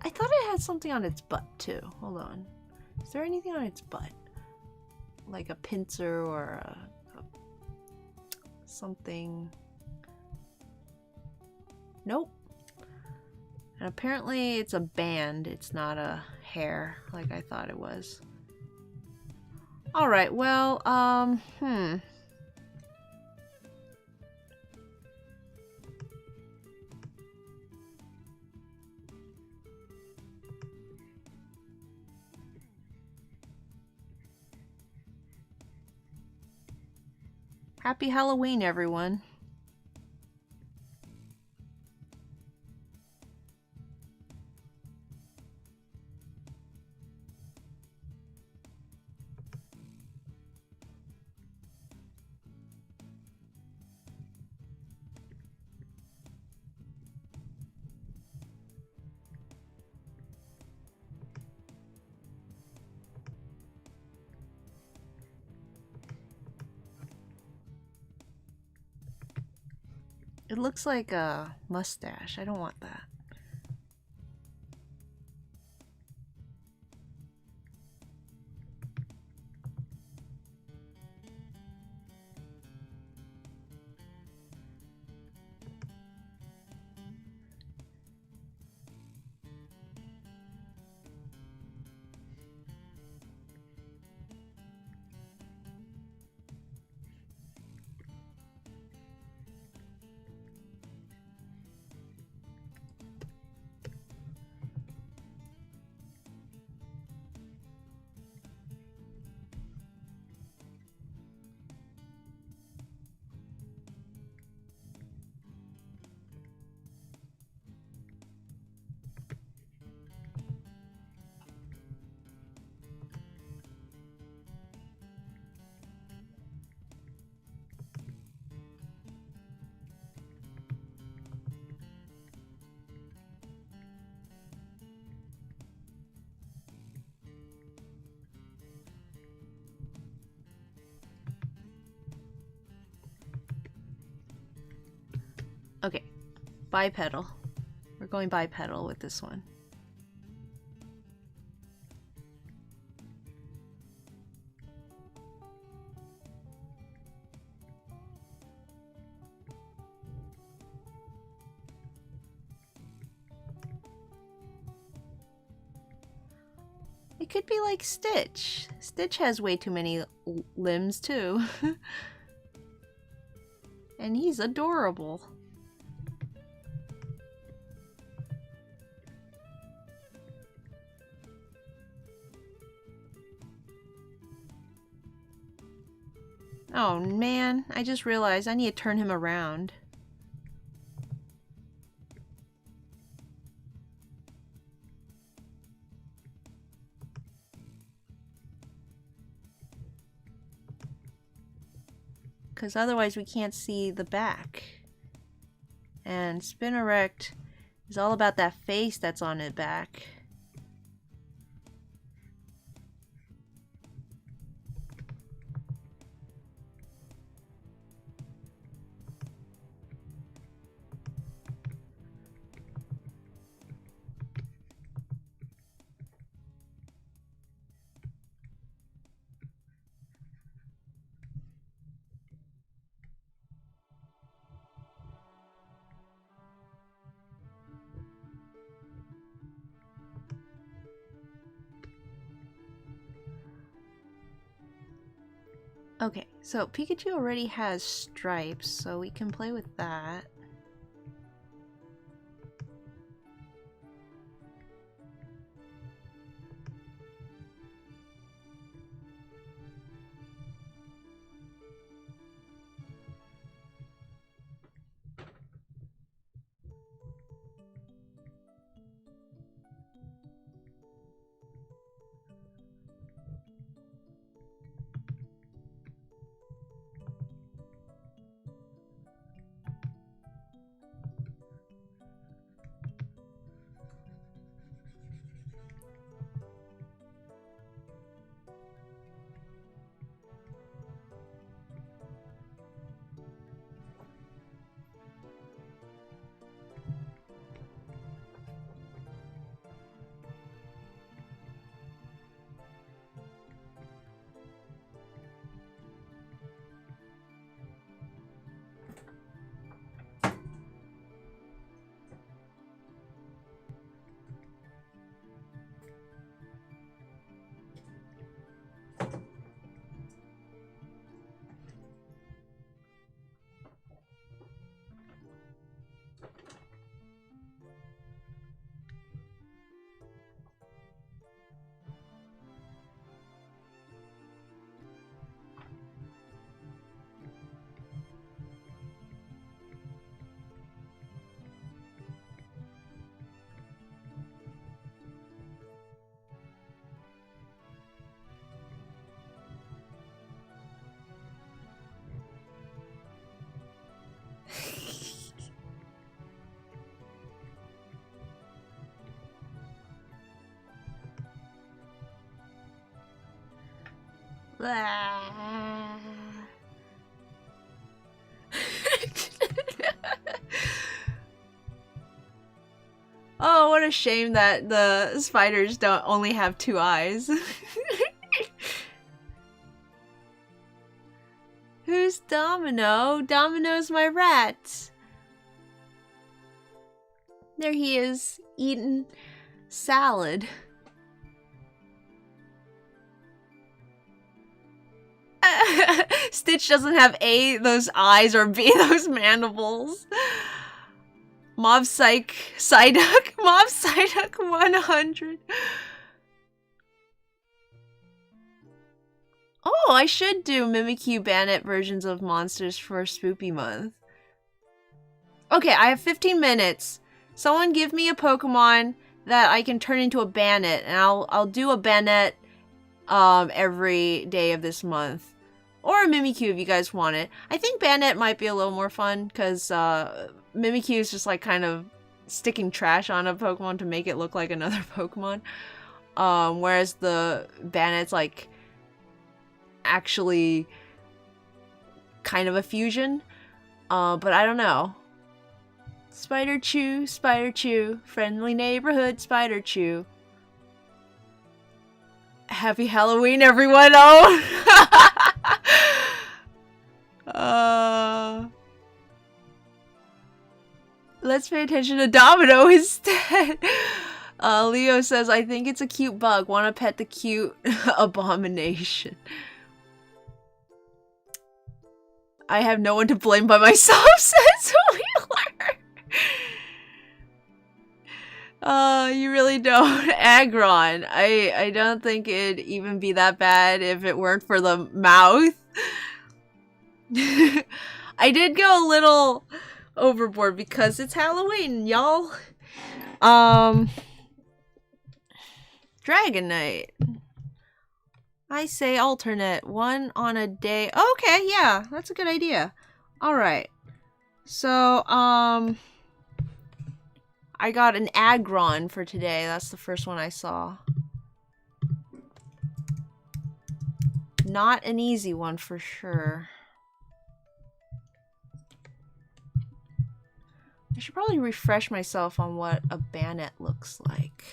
A: I thought it had something on its butt too. Hold on. Is there anything on its butt? Like a pincer or something? Nope. And apparently it's a band. It's not a hair like I thought it was. Alright, well, Happy Halloween, everyone. It looks like a mustache. I don't want that. Okay, bipedal. We're going bipedal with this one. It could be like Stitch. Stitch has way too many limbs too. And he's adorable. Oh man, I just realized I need to turn him around. Because otherwise we can't see the back. And Spinarak is all about that face that's on his back. So Pikachu already has stripes, so we can play with that. Oh, what a shame that the spiders don't only have 2 eyes. Who's Domino? Domino's my rat. There he is, eating salad. Stitch doesn't have A, those eyes, or B, those mandibles. Mob Psyduck 100. Oh, I should do Mimikyu Bandit versions of monsters for Spoopy Month. Okay, I have 15 minutes. Someone give me a Pokemon that I can turn into a Bandit, and I'll do a Bandit every day of this month. Or a Mimikyu if you guys want it. I think Bandit might be a little more fun, because Mimikyu is just like kind of sticking trash on a Pokemon to make it look like another Pokemon. Whereas the Bandit's like actually kind of a fusion. But I don't know. Spider Chew, friendly neighborhood Spider Chew. Happy Halloween, everyone! Oh! Let's pay attention to Domino instead. Leo says, I think it's a cute bug. Wanna pet the cute abomination. I have no one to blame but myself, says Wheeler. You really don't. Aggron. I don't think it'd even be that bad if it weren't for the mouth. I did go a little overboard because it's Halloween, y'all. Dragonite. I say alternate. 1 on a day. Okay, yeah, that's a good idea. Alright. So, I got an Aggron for today. That's the first one I saw. Not an easy one for sure. I should probably refresh myself on what a Bandit looks like.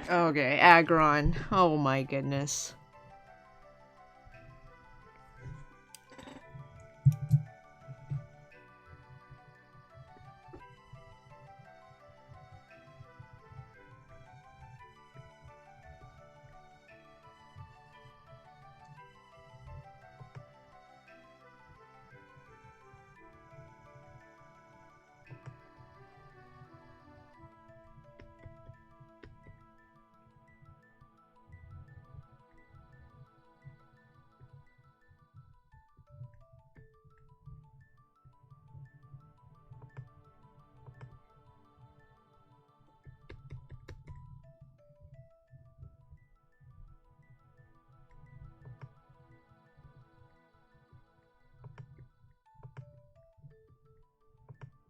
A: Okay, Aggron. Oh my goodness.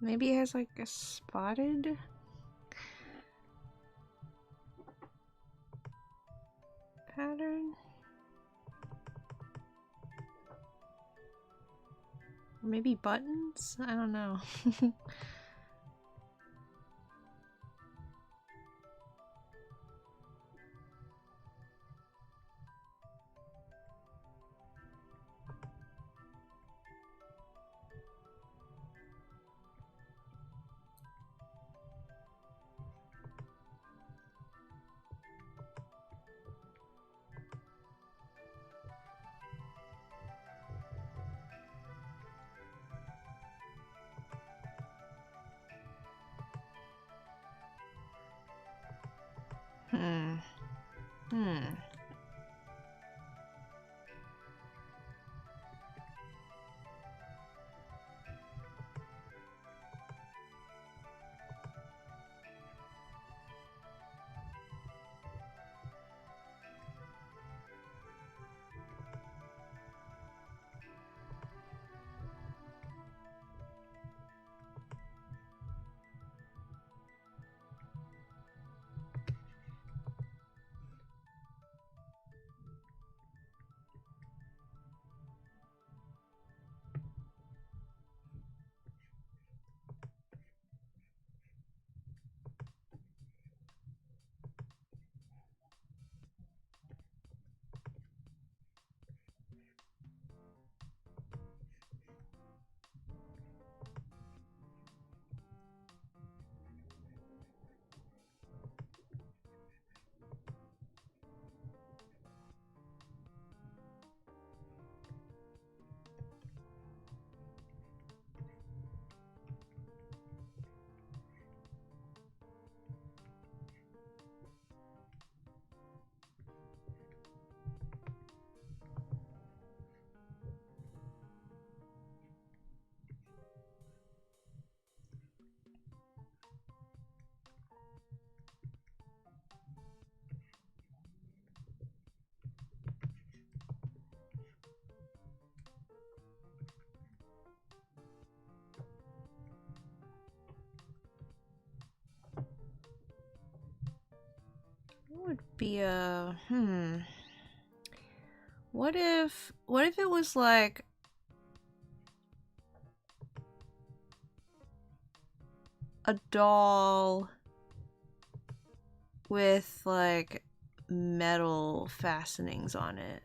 A: Maybe it has like a spotted pattern? Or maybe buttons? I don't know. Hmm. Would be a what if it was like a doll with like metal fastenings on it?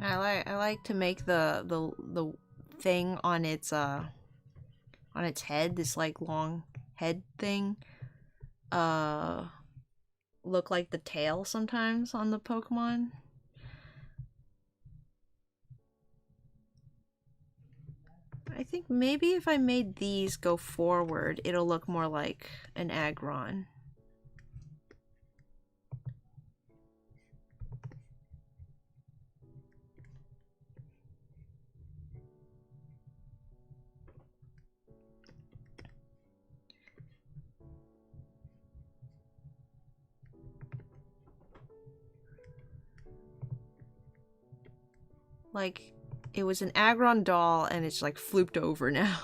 A: I like to make the thing on its head, this like long head thing, look like the tail sometimes on the Pokemon. I think maybe if I made these go forward, it'll look more like an Aggron. Like, it was an Aggron doll and it's like flooped over now.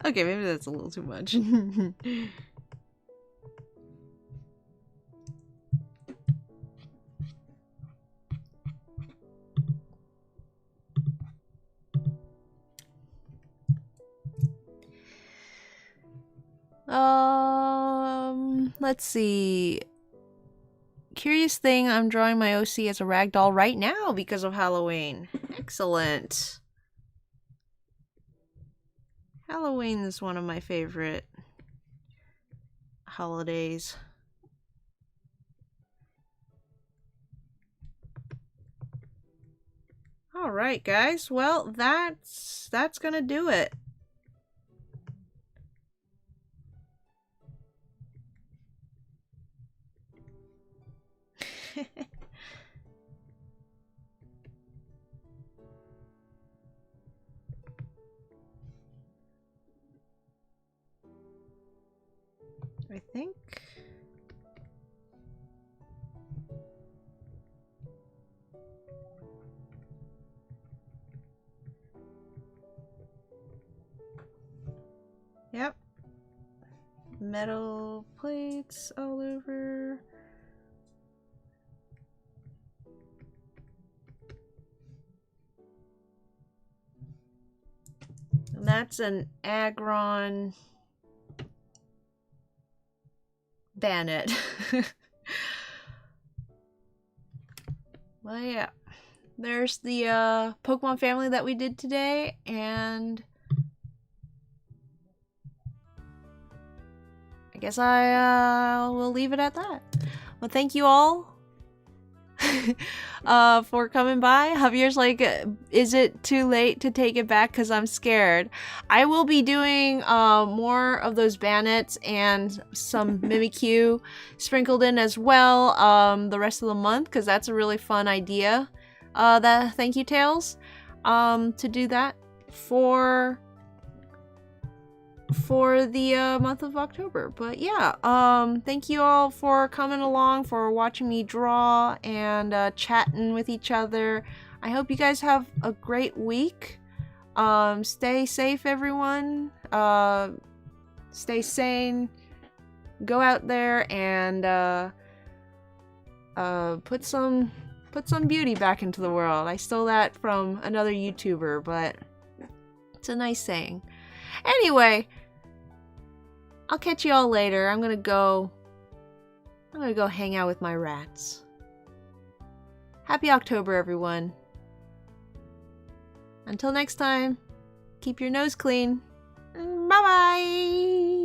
A: Okay, maybe that's a little too much. Let's see. Curious thing, I'm drawing my OC as a ragdoll right now because of Halloween. Excellent. Halloween is one of my favorite holidays. Alright guys, well that's gonna do it. I think. Yep. Metal plates all over. And that's an Aggron Bannet. Well, yeah. There's the Pokemon family that we did today, and I guess I will leave it at that. Well, thank you all for coming by. Javier's like, is it too late to take it back? Because I'm scared. I will be doing more of those Bannets and some Mimikyu sprinkled in as well the rest of the month, because that's a really fun idea. Thank you, Tails, to do that for the month of October. But yeah, thank you all for coming along, for watching me draw and chatting with each other. I hope you guys have a great week. Stay safe, everyone. Stay sane. Go out there and put some beauty back into the world. I stole that from another YouTuber, but it's a nice saying. Anyway, I'll catch you all later. I'm gonna go hang out with my rats. Happy October, everyone. Until next time, keep your nose clean. Bye-bye!